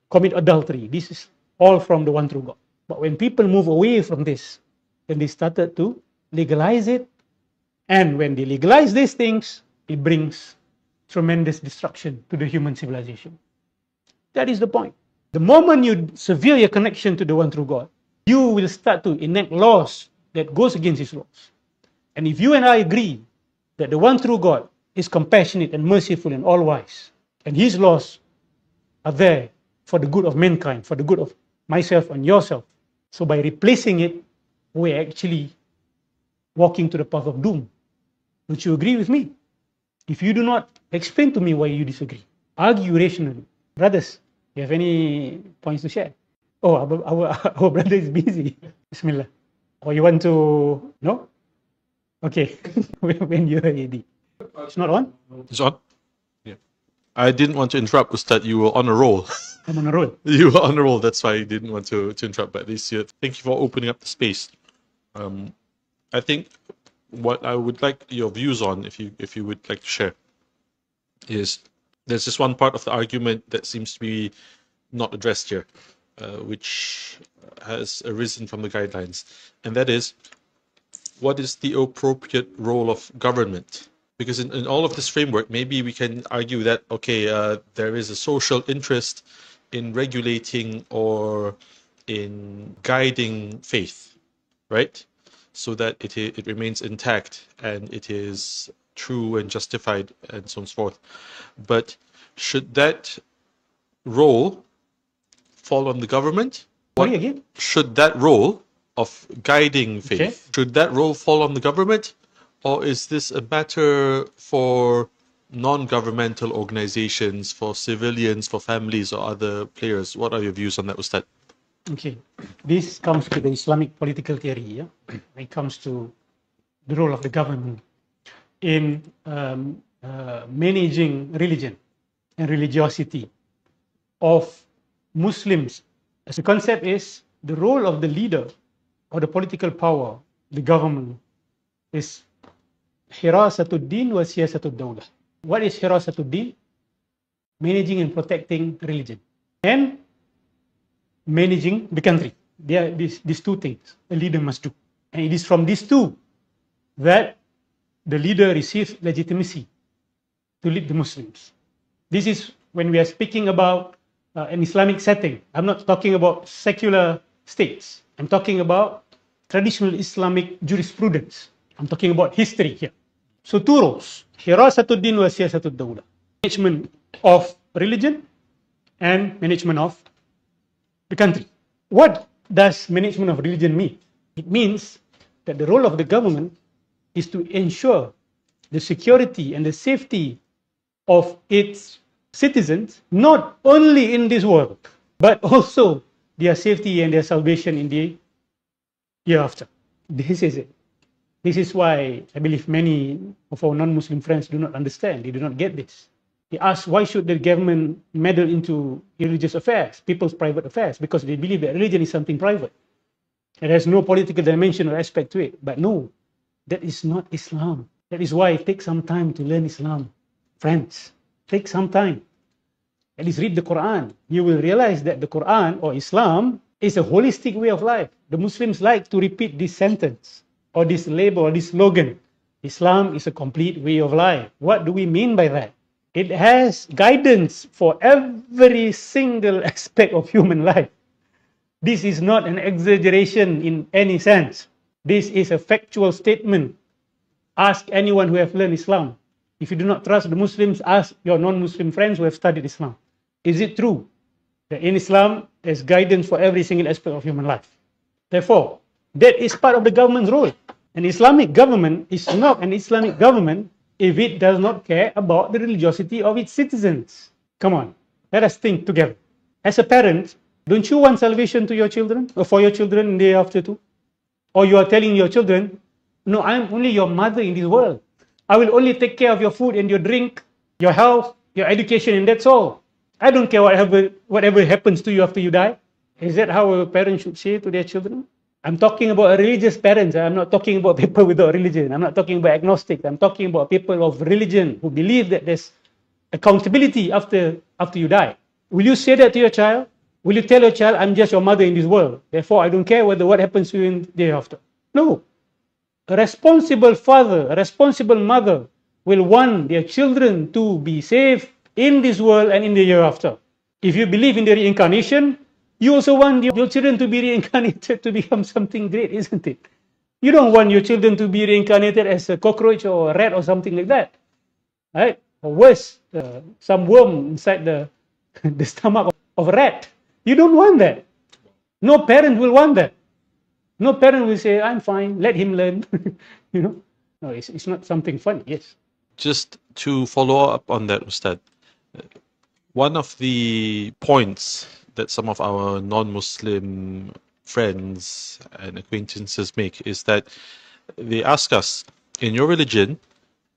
commit adultery. This is all from the one true God. But when people move away from this, then they started to legalize it. And when they legalize these things, it brings tremendous destruction to the human civilization. That is the point. The moment you sever your connection to the one true God, you will start to enact laws that goes against his laws. And if you and I agree that the one true God is compassionate and merciful and all-wise, and his laws are there for the good of mankind, for the good of myself and yourself. So by replacing it, we're actually walking to the path of doom. Don't you agree with me? If you do not, explain to me why you disagree. Argue rationally. Brothers, you have any points to share? Oh, our brother is busy. Bismillah. Or you want to... No? Okay. When you're ready. It's not on? It's on? Yeah. I didn't want to interrupt, Ustaz. You were on a roll. I'm on a roll. You were on a roll. That's why I didn't want to interrupt. But at least, thank you for opening up the space. I think what I would like your views on, if you would like to share, is there's just one part of the argument that seems to be not addressed here, which has arisen from the guidelines, and that is, what is the appropriate role of government? Because in all of this framework, maybe we can argue that, okay, there is a social interest in regulating or in guiding faith, right? So that it remains intact and it is true and justified and so on and so forth. But should that role fall on the government? Sorry, again? Should that role of guiding faith, Okay, should that role fall on the government? Or is this a matter for non-governmental organizations, for civilians, for families or other players? What are your views on that, Ustaz? Okay, this comes to the Islamic political theory. Yeah? When it comes to the role of the government in managing religion and religiosity of Muslims. As the concept is, the role of the leader or the political power, the government, is hirasatuddin wa siyasatud dawlah. What is hirasatuddin? Managing and protecting religion and managing the country. There are these two things a leader must do. And it is from these two that the leader receives legitimacy to lead the Muslims. This is when we are speaking about an Islamic setting. I'm not talking about secular states. I'm talking about traditional Islamic jurisprudence. I'm talking about history here. So two roles, hirasatuddin wa siyasatud dawlah. Management of religion and management of the country. What does management of religion mean? It means that the role of the government is to ensure the security and the safety of its citizens, not only in this world, but also their safety and their salvation in the hereafter. This is it. This is why I believe many of our non-Muslim friends do not understand. They do not get this. He asks, why should the government meddle into religious affairs, people's private affairs? Because they believe that religion is something private. It has no political dimension or aspect to it. But no, that is not Islam. That is why it takes some time to learn Islam. Friends, take some time. At least read the Quran. You will realize that the Quran or Islam is a holistic way of life. The Muslims like to repeat this sentence or this label or this slogan. Islam is a complete way of life. What do we mean by that? It has guidance for every single aspect of human life. This is not an exaggeration in any sense. This is a factual statement. Ask anyone who have learned Islam. If you do not trust the Muslims, ask your non-Muslim friends who have studied Islam. Is it true that in Islam there's guidance for every single aspect of human life? Therefore, that is part of the government's role. An Islamic government is not an Islamic government if it does not care about the religiosity of its citizens. Come on, let us think together. As a parent, don't you want salvation to your children or for your children in the hereafter too? Or you are telling your children, no, I am only your mother in this world. I will only take care of your food and your drink, your health, your education, and that's all. I don't care whatever happens to you after you die. Is that how a parent should say to their children? I'm talking about religious parents. I'm not talking about people without religion. I'm not talking about agnostics. I'm talking about people of religion who believe that there's accountability after you die. Will you say that to your child? Will you tell your child, I'm just your mother in this world, therefore I don't care what happens to you in the hereafter? No. A responsible father, a responsible mother will want their children to be safe in this world and in the hereafter. If you believe in the reincarnation, you also want your children to be reincarnated to become something great, isn't it? You don't want your children to be reincarnated as a cockroach or a rat or something like that, right? Or worse, some worm inside the stomach of a rat. You don't want that. No parent will want that. No parent will say, I'm fine, let him learn. You know? No, it's not something funny, yes. Just to follow up on that, Ustad, one of the points that some of our non-Muslim friends and acquaintances make is that they ask us, in your religion,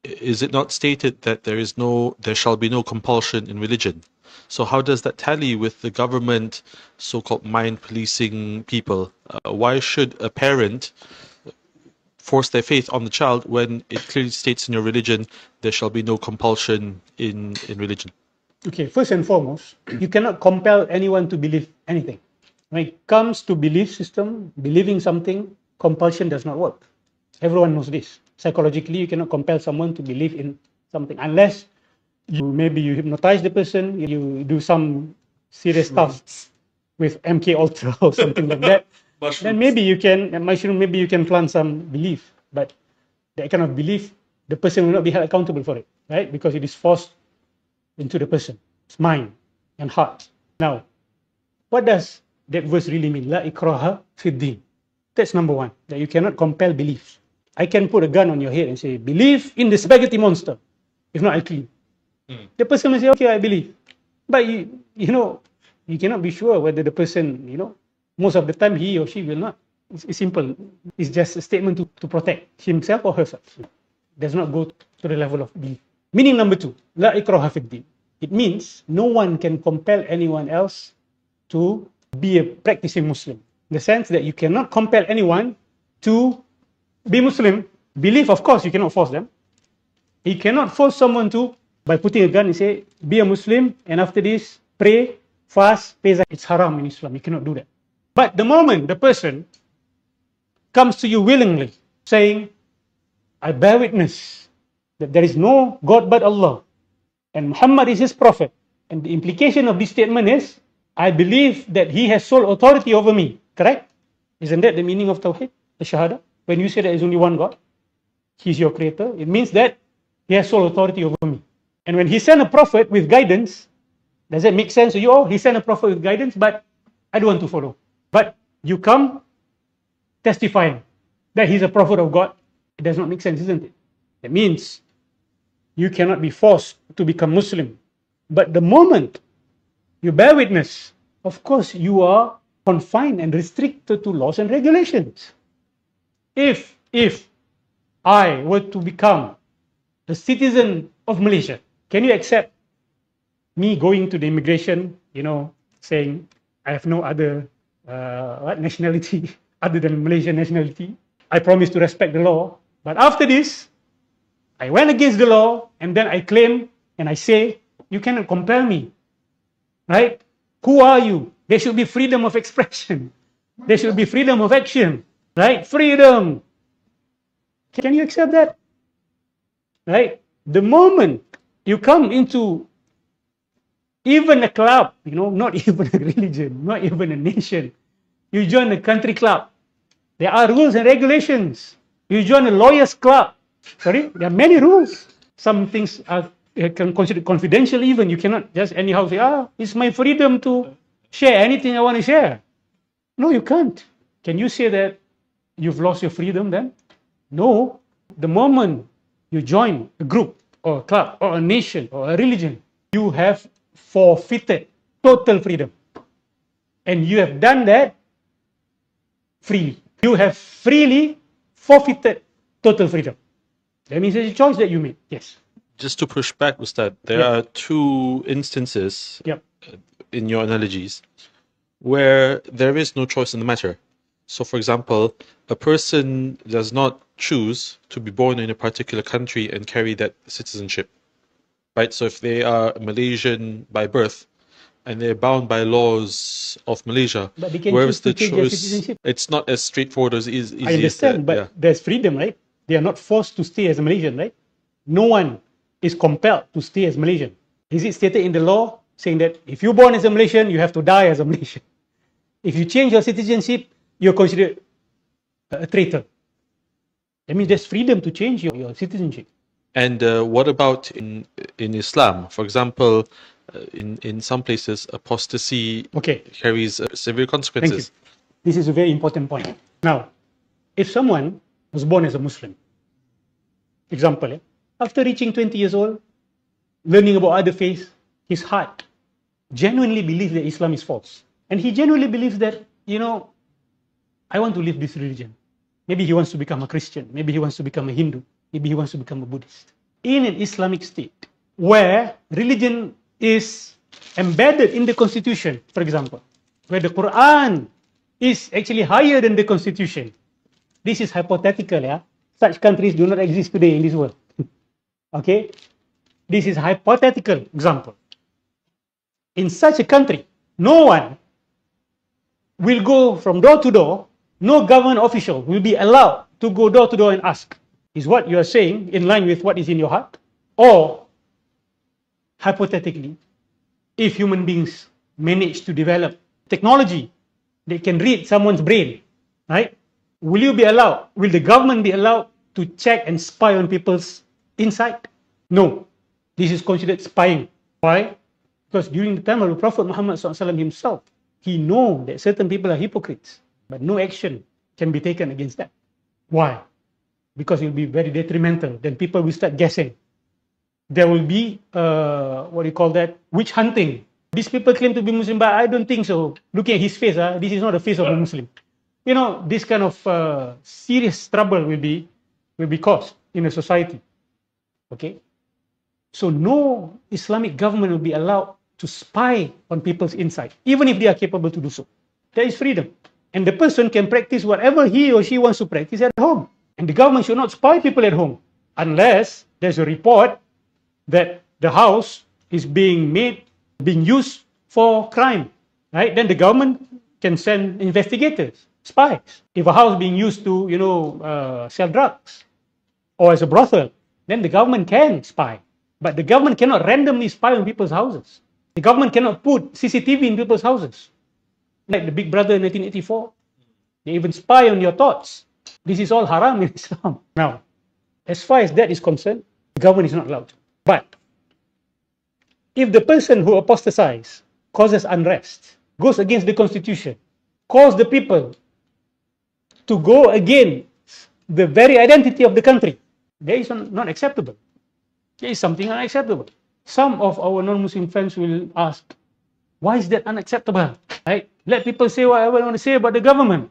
is it not stated that there shall be no compulsion in religion? So how does that tally with the government so-called mind policing people? Why should a parent force their faith on the child when it clearly states in your religion there shall be no compulsion in religion? Okay, first and foremost, you cannot compel anyone to believe anything. When it comes to belief system, believing something, compulsion does not work. Everyone knows this. Psychologically, you cannot compel someone to believe in something unless maybe you hypnotize the person, you do some serious stuff with MK Ultra or something like that. Then maybe you can plant some belief, but that kind of belief, the person will not be held accountable for it, right? Because it is forced into the person's mind and heart. Now, what does that verse really mean? La ikraha fid din. That's number one, that you cannot compel belief. I can put a gun on your head and say, believe in the spaghetti monster. If not, I'll kill you. The person will say, okay, I believe. But you know, you cannot be sure whether the person, most of the time he or she will not. It's simple. It's just a statement to protect himself or herself. It does not go to the level of belief. Meaning number two, la ikraha fid din. It means no one can compel anyone else to be a practicing Muslim. In the sense that you cannot compel anyone to be Muslim. Believe, of course, you cannot force them. You cannot force someone to, by putting a gun and say, be a Muslim, and after this, pray, fast, pay zakat. It's haram in Islam. You cannot do that. But the moment the person comes to you willingly, saying, I bear witness that there is no God but Allah, and Muhammad is his prophet, and the implication of this statement is, I believe that he has sole authority over me. Correct? Isn't that the meaning of Tawheed, the Shahada? When you say there is only one God, he's your creator, it means that he has sole authority over me. And when he sent a prophet with guidance, does that make sense to you? Oh, he sent a prophet with guidance, but I don't want to follow. But you come testifying that he's a prophet of God. It does not make sense, isn't it? It means you cannot be forced to become Muslim. But the moment you bear witness, of course, you are confined and restricted to laws and regulations. If I were to become a citizen of Malaysia, can you accept me going to the immigration, saying I have no other nationality other than Malaysian nationality. I promise to respect the law. But after this, I went against the law, and then I claim and I say, you cannot compel me, right? Who are you? There should be freedom of expression. There should be freedom of action, right? Freedom. Can you accept that? Right? The moment you come into even a club, not even a religion, not even a nation, you join a country club, there are rules and regulations. You join a lawyer's club, there are many rules. Some things are considered confidential even. You cannot just anyhow say, it's my freedom to share anything I want to share. No, you can't. Can you say that you've lost your freedom then? No. The moment you join a group or a club or a nation or a religion, you have forfeited total freedom. And you have done that freely. You have freely forfeited total freedom. That means it's a choice that you made. Yes. Just to push back, Ustad, there are two instances in your analogies where there is no choice in the matter. So, for example, a person does not choose to be born in a particular country and carry that citizenship, right? So if they are Malaysian by birth and they're bound by laws of Malaysia, but they can where's choose to the change their choice? citizenship. It's not as straightforward as easy. I understand, but there's freedom, right? They are not forced to stay as a Malaysian, right? No one is compelled to stay as Malaysian. Is it stated in the law saying that if you're born as a Malaysian, you have to die as a Malaysian? If you change your citizenship, you're considered a traitor. That means there's freedom to change your citizenship. And what about in Islam? For example, in some places, apostasy carries severe consequences. Thank you. This is a very important point. Now, if someone was born as a Muslim, example, after reaching 20 years old, learning about other faiths, his heart genuinely believes that Islam is false. And he genuinely believes that, I want to live this religion. Maybe he wants to become a Christian. Maybe he wants to become a Hindu. Maybe he wants to become a Buddhist. In an Islamic state, where religion is embedded in the constitution, for example, where the Quran is actually higher than the constitution. This is hypothetical, Such countries do not exist today in this world. Okay? This is hypothetical example. In such a country, no one will go from door to door. No government official will be allowed to go door to door and ask, is what you are saying in line with what is in your heart? Or, hypothetically, if human beings manage to develop technology that can read someone's brain, right? Will the government be allowed to check and spy on people's inside? No. This is considered spying. Why? Because during the time of the Prophet Muhammad SAW himself, he knew that certain people are hypocrites, but no action can be taken against that. Why? Because it will be very detrimental. Then people will start guessing. There will be, witch hunting. These people claim to be Muslim, but I don't think so. Looking at his face, this is not the face of a Muslim. This kind of serious trouble will be caused in a society. Okay? So no Islamic government will be allowed to spy on people's inside, even if they are capable to do so. There is freedom. And the person can practice whatever he or she wants to practice at home. And the government should not spy people at home unless there's a report that the house is being used for crime, right? Then the government can send investigators, spies. If a house is being used to, sell drugs or as a brothel, then the government can spy. But the government cannot randomly spy on people's houses. The government cannot put CCTV in people's houses. Like the Big Brother in 1984. They even spy on your thoughts. This is all haram in Islam. Now, as far as that is concerned, the government is not allowed to. But if the person who apostatizes causes unrest, goes against the constitution, calls the people to go against the very identity of the country, that is not acceptable. There is something unacceptable. Some of our non-Muslim friends will ask, why is that unacceptable? Right? Let people say whatever they want to say about the government.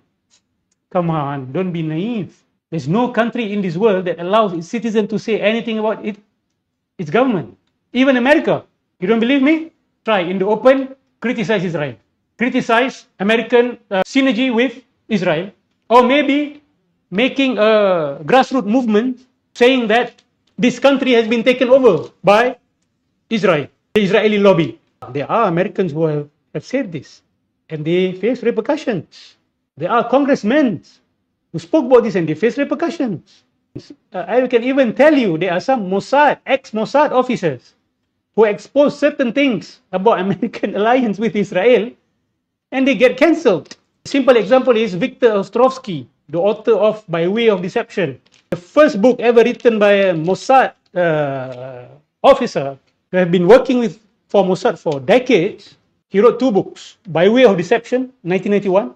Come on, don't be naive. There's no country in this world that allows its citizens to say anything about its government. Even America. You don't believe me? try in the open criticize Israel, criticize American synergy with Israel, or maybe making a grassroots movement saying that this country has been taken over by Israel, the Israeli lobby. There are Americans who have said this, and they face repercussions. There are congressmen who spoke about this and they face repercussions. I can even tell you there are some Mossad, ex-Mossad officers who expose certain things about American alliance with Israel and they get cancelled. A simple example is Victor Ostrovsky, the author of By Way of Deception, the first book ever written by a Mossad officer who have been working for Mossad for decades. He wrote 2 books, By Way of Deception, 1991,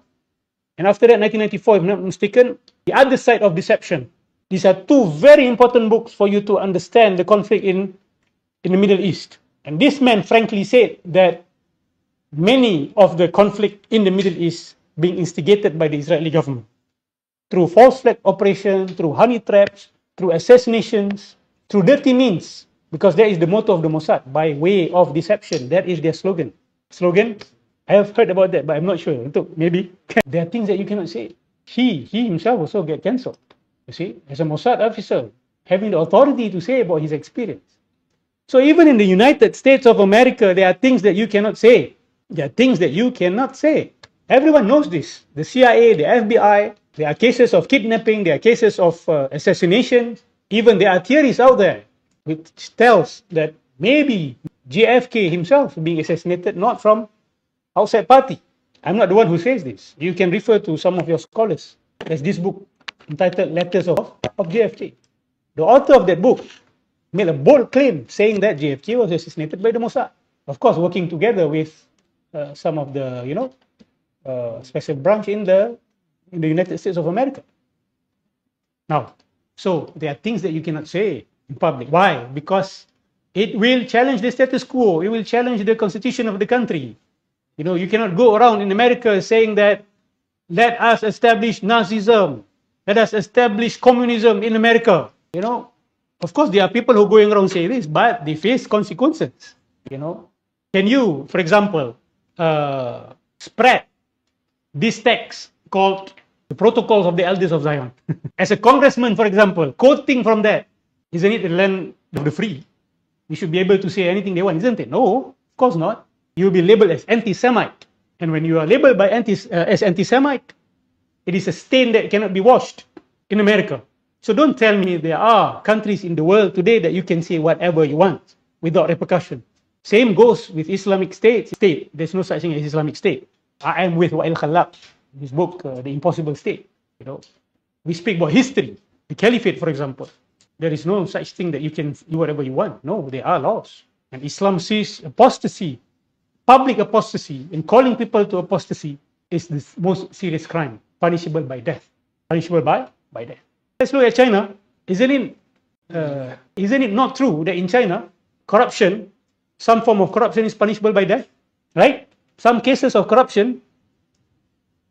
and after that, 1994, if I'm not mistaken, The Other Side of Deception. These are 2 very important books for you to understand the conflict in the Middle East. And this man frankly said that many of the conflict in the Middle East being instigated by the Israeli government through false flag operation, through honey traps, through assassinations, through dirty means, because that is the motto of the Mossad, by way of deception. That is their slogan. I have heard about that, but I'm not sure. Maybe there are things that you cannot say. He himself also get cancelled. You see, as a Mossad officer, having the authority to say about his experience. So even in the United States of America, there are things that you cannot say. There are things that you cannot say. Everyone knows this. The CIA, the FBI, there are cases of kidnapping, there are cases of assassination. Even there are theories out there which tells that maybe JFK himself being assassinated not from outside party. I'm not the one who says this. You can refer to some of your scholars. There's this book entitled Letters of JFK. The author of that book made a bold claim saying that JFK was assassinated by the Mossad. Of course, working together with some of the, special branch in the United States of America. Now, so there are things that you cannot say in public. Why? Because it will challenge the status quo. It will challenge the constitution of the country. You cannot go around in America saying that let us establish Nazism, let us establish communism in America. Of course, there are people who are going around saying this, but they face consequences. Can you, for example, spread this text called the Protocols of the Elders of Zion? As a congressman, for example, quoting from that, isn't it the land of the free? You should be able to say anything they want, isn't it? No, of course not. You'll be labeled as anti-Semite. And when you are labeled as anti-Semite, it is a stain that cannot be washed in America. So don't tell me there are countries in the world today that you can say whatever you want without repercussion. Same goes with Islamic State. There's no such thing as Islamic State. I am with Wa'il Khalaf, his book, The Impossible State. We speak about history, the caliphate, for example. There is no such thing that you can do whatever you want. No, there are laws. And Islam sees apostasy, public apostasy, and calling people to apostasy is the most serious crime, punishable by death. Punishable by death. Let's look at China. Isn't it not true that in China, corruption, some form of corruption is punishable by death? Right? Some cases of corruption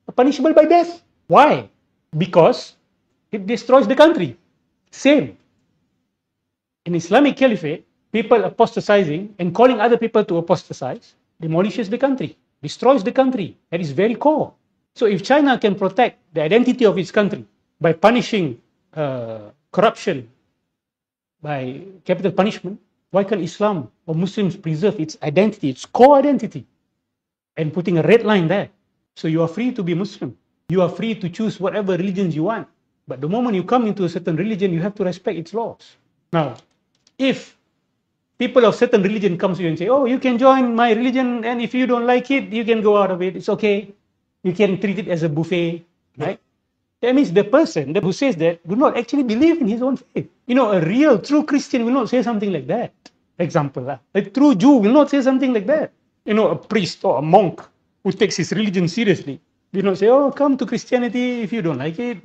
are punishable by death. Why? Because it destroys the country. Same. In Islamic Caliphate, people apostatizing and calling other people to apostatize demolishes the country, destroys the country at its very core. So if China can protect the identity of its country by punishing corruption by capital punishment, why can't Islam or Muslims preserve its identity, its core identity, and putting a red line there? So you are free to be Muslim. You are free to choose whatever religions you want. But the moment you come into a certain religion, you have to respect its laws. Now, if people of certain religion comes to you and say, oh, you can join my religion, and if you don't like it, you can go out of it. It's okay. You can treat it as a buffet, right? That means the person who says that do not actually believe in his own faith. A real, true Christian will not say something like that. Example, a true Jew will not say something like that. A priest or a monk who takes his religion seriously will not say, oh, come to Christianity. If you don't like it,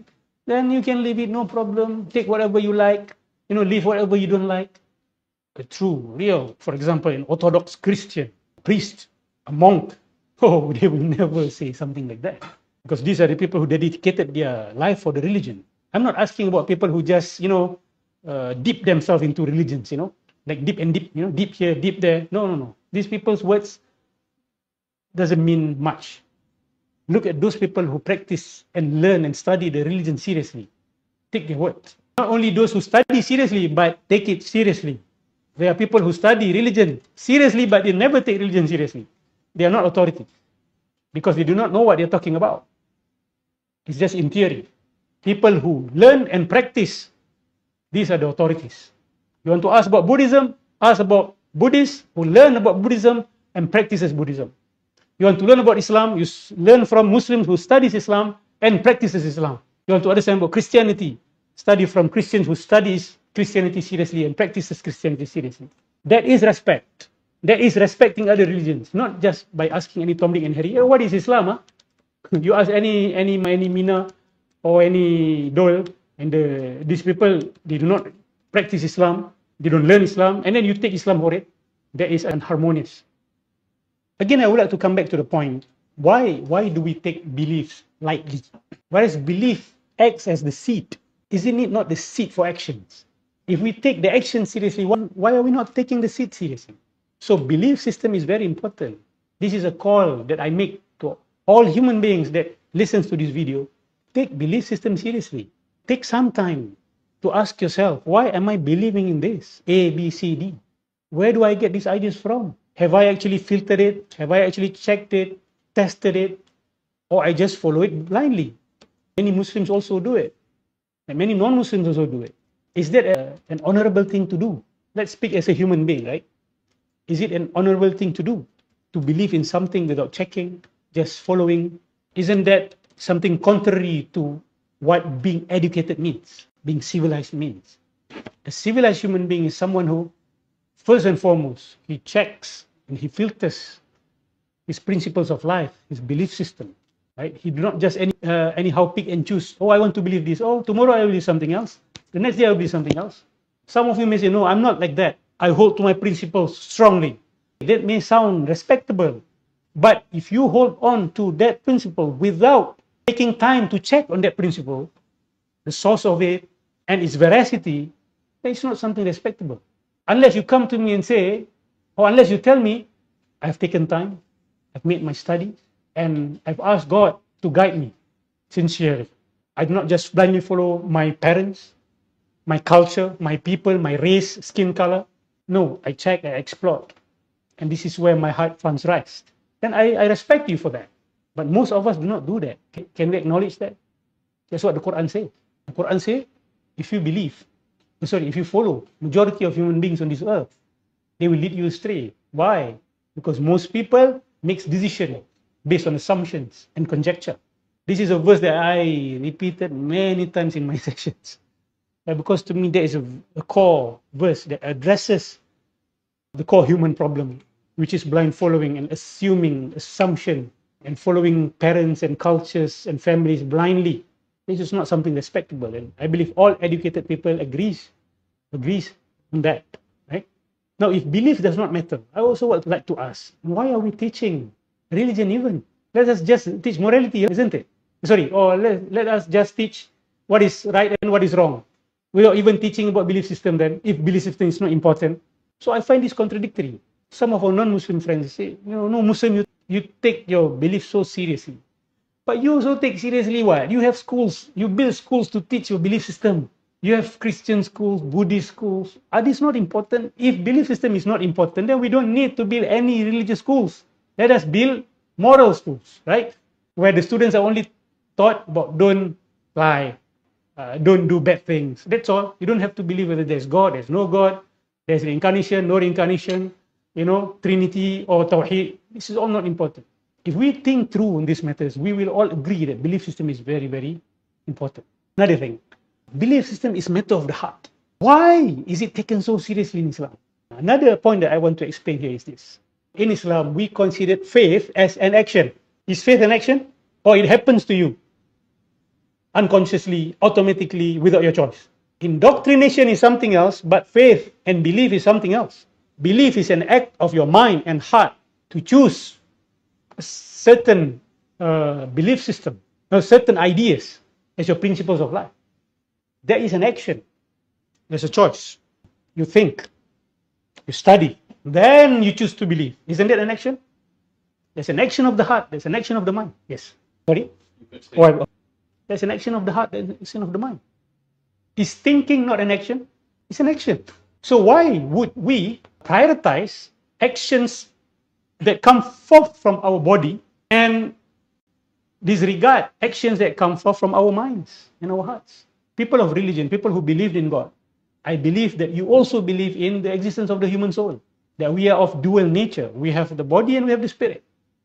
then you can leave it, no problem. Take whatever you like. Leave whatever you don't like. A true, real, for example, an Orthodox Christian, priest, a monk, oh, they will never say something like that. Because these are the people who dedicated their life for the religion. I'm not asking about people who just, dip themselves into religions, like deep and deep, deep here, deep there. No, no, no. These people's words doesn't mean much. Look at those people who practice and learn and study the religion seriously. Take their words. Not only those who study seriously, but take it seriously. There are people who study religion seriously, but they never take religion seriously. They are not authority because they do not know what they're talking about. It's just in theory. People who learn and practice, these are the authorities. You want to ask about Buddhism? Ask about Buddhists who learn about Buddhism and practices Buddhism. You want to learn about Islam? You learn from Muslims who studies Islam and practices Islam. You want to understand about Christianity? Study from Christians who studies Christianity seriously and practices Christianity seriously. That is respect. That is respecting other religions, not just by asking any Tom, Dick, and Harry, what is Islam? Huh? You ask any Mina or any Dole, and these people, they do not practice Islam, they don't learn Islam, and then you take Islam for it. That is unharmonious. Again, I would like to come back to the point. Why do we take beliefs lightly? Whereas belief acts as the seed. Isn't it not the seed for actions? If we take the action seriously, why are we not taking the seed seriously? So belief system is very important. This is a call that I make to all human beings that listens to this video. Take belief system seriously. Take some time to ask yourself, why am I believing in this? A, B, C, D. Where do I get these ideas from? Have I actually filtered it? Have I actually checked it, tested it? Or I just follow it blindly? Many Muslims also do it. And many non-Muslims also do it. Is that an honorable thing to do? Let's speak as a human being, right? Is it an honorable thing to do? To believe in something without checking, just following? Isn't that something contrary to what being educated means, being civilized means? A civilized human being is someone who, first and foremost, he checks and he filters his principles of life, his belief system. Right? He do not just anyhow pick and choose. Oh, I want to believe this. Oh, tomorrow I will believe something else. The next day I will believe something else. Some of you may say, no, I'm not like that. I hold to my principles strongly. That may sound respectable. But if you hold on to that principle without taking time to check on that principle, the source of it and its veracity, then it's not something respectable. Unless you come to me and say, or unless you tell me, I've taken time, I've made my studies, and I've asked God to guide me sincerely. I do not just blindly follow my parents, my culture, my people, my race, skin color. No, I check, I explore. And this is where my heart finds rest. Then I respect you for that. But most of us do not do that. Can we acknowledge that? That's what the Quran says. The Quran says, if you follow majority of human beings on this earth, they will lead you astray. Why? Because most people make decisions based on assumptions and conjecture. This is a verse that I repeated many times in my sessions. Because to me, there is a core verse that addresses the core human problem, which is blind following and assuming assumption and following parents and cultures and families blindly. This is not something respectable. And I believe all educated people agrees on that. Right? Now, if belief does not matter, I also would like to ask, why are we teaching religion even? Let us just teach morality, isn't it? Or let us just teach what is right and what is wrong. Without even teaching about belief system then, if belief system is not important. So I find this contradictory. Some of our non-Muslim friends say, no Muslim, you take your belief so seriously. But you also take seriously what? You have schools, you build schools to teach your belief system. You have Christian schools, Buddhist schools. Are these not important? If belief system is not important, then we don't need to build any religious schools. Let us build moral schools, right? Where the students are only taught about don't lie, don't do bad things. That's all. You don't have to believe whether there's God, there's no God, there's reincarnation, no reincarnation, Trinity or Tawheed. This is all not important. If we think through on these matters, we will all agree that belief system is very, very important. Another thing, belief system is matter of the heart. Why is it taken so seriously in Islam? Another point that I want to explain here is this. In Islam, we consider faith as an action. Is faith an action? Or it happens to you? Unconsciously, automatically, without your choice. Indoctrination is something else, but faith and belief is something else. Belief is an act of your mind and heart to choose a certain belief system, or certain ideas as your principles of life. That is an action. There's a choice. You think. You study. Then you choose to believe. Isn't it an action? There's an action of the heart. There's an action of the mind. Yes. Sorry? Or, there's an action of the heart. There's an action of the mind. Is thinking not an action? It's an action. So why would we prioritize actions that come forth from our body and disregard actions that come forth from our minds and our hearts? People of religion, people who believed in God, I believe that you also believe in the existence of the human soul, that we are of dual nature. We have the body and we have the spirit.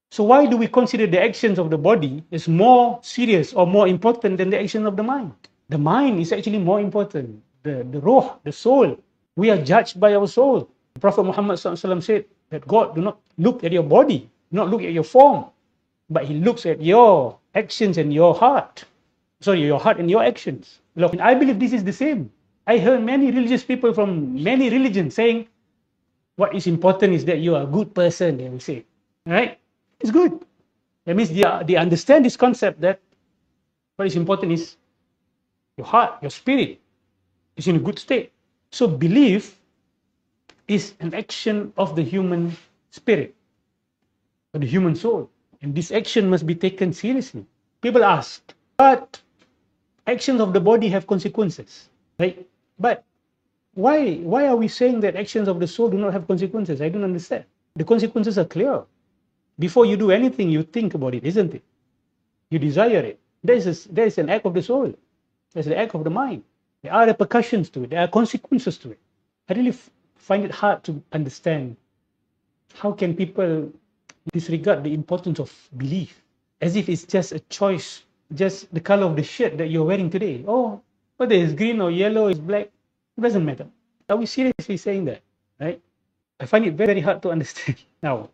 So why do we consider the actions of the body as more serious or more important than the actions of the mind? The mind is actually more important. The ruh, the soul. We are judged by our soul. The Prophet Muhammad SAW said that God do not look at your body, do not look at your form, but He looks at your actions and your heart. Sorry, your heart and your actions. Look, and I believe this is the same. I heard many religious people from many religions saying, what is important is that you are a good person, they will say. Right? It's good. That means they understand this concept that what is important is your heart, your spirit is in a good state. So belief is an action of the human spirit, of the human soul. And this action must be taken seriously. People ask, but actions of the body have consequences, right? But why are we saying that actions of the soul do not have consequences? I don't understand. The consequences are clear. Before you do anything, you think about it, isn't it? You desire it. There is an act of the soul. There's the act of the mind. There are repercussions to it. There are consequences to it. I really find it hard to understand how can people disregard the importance of belief as if it's just a choice, just the color of the shirt that you're wearing today. Oh, whether it's green or yellow, it's black, it doesn't matter. Are we seriously saying that, right? I find it very hard to understand. Now,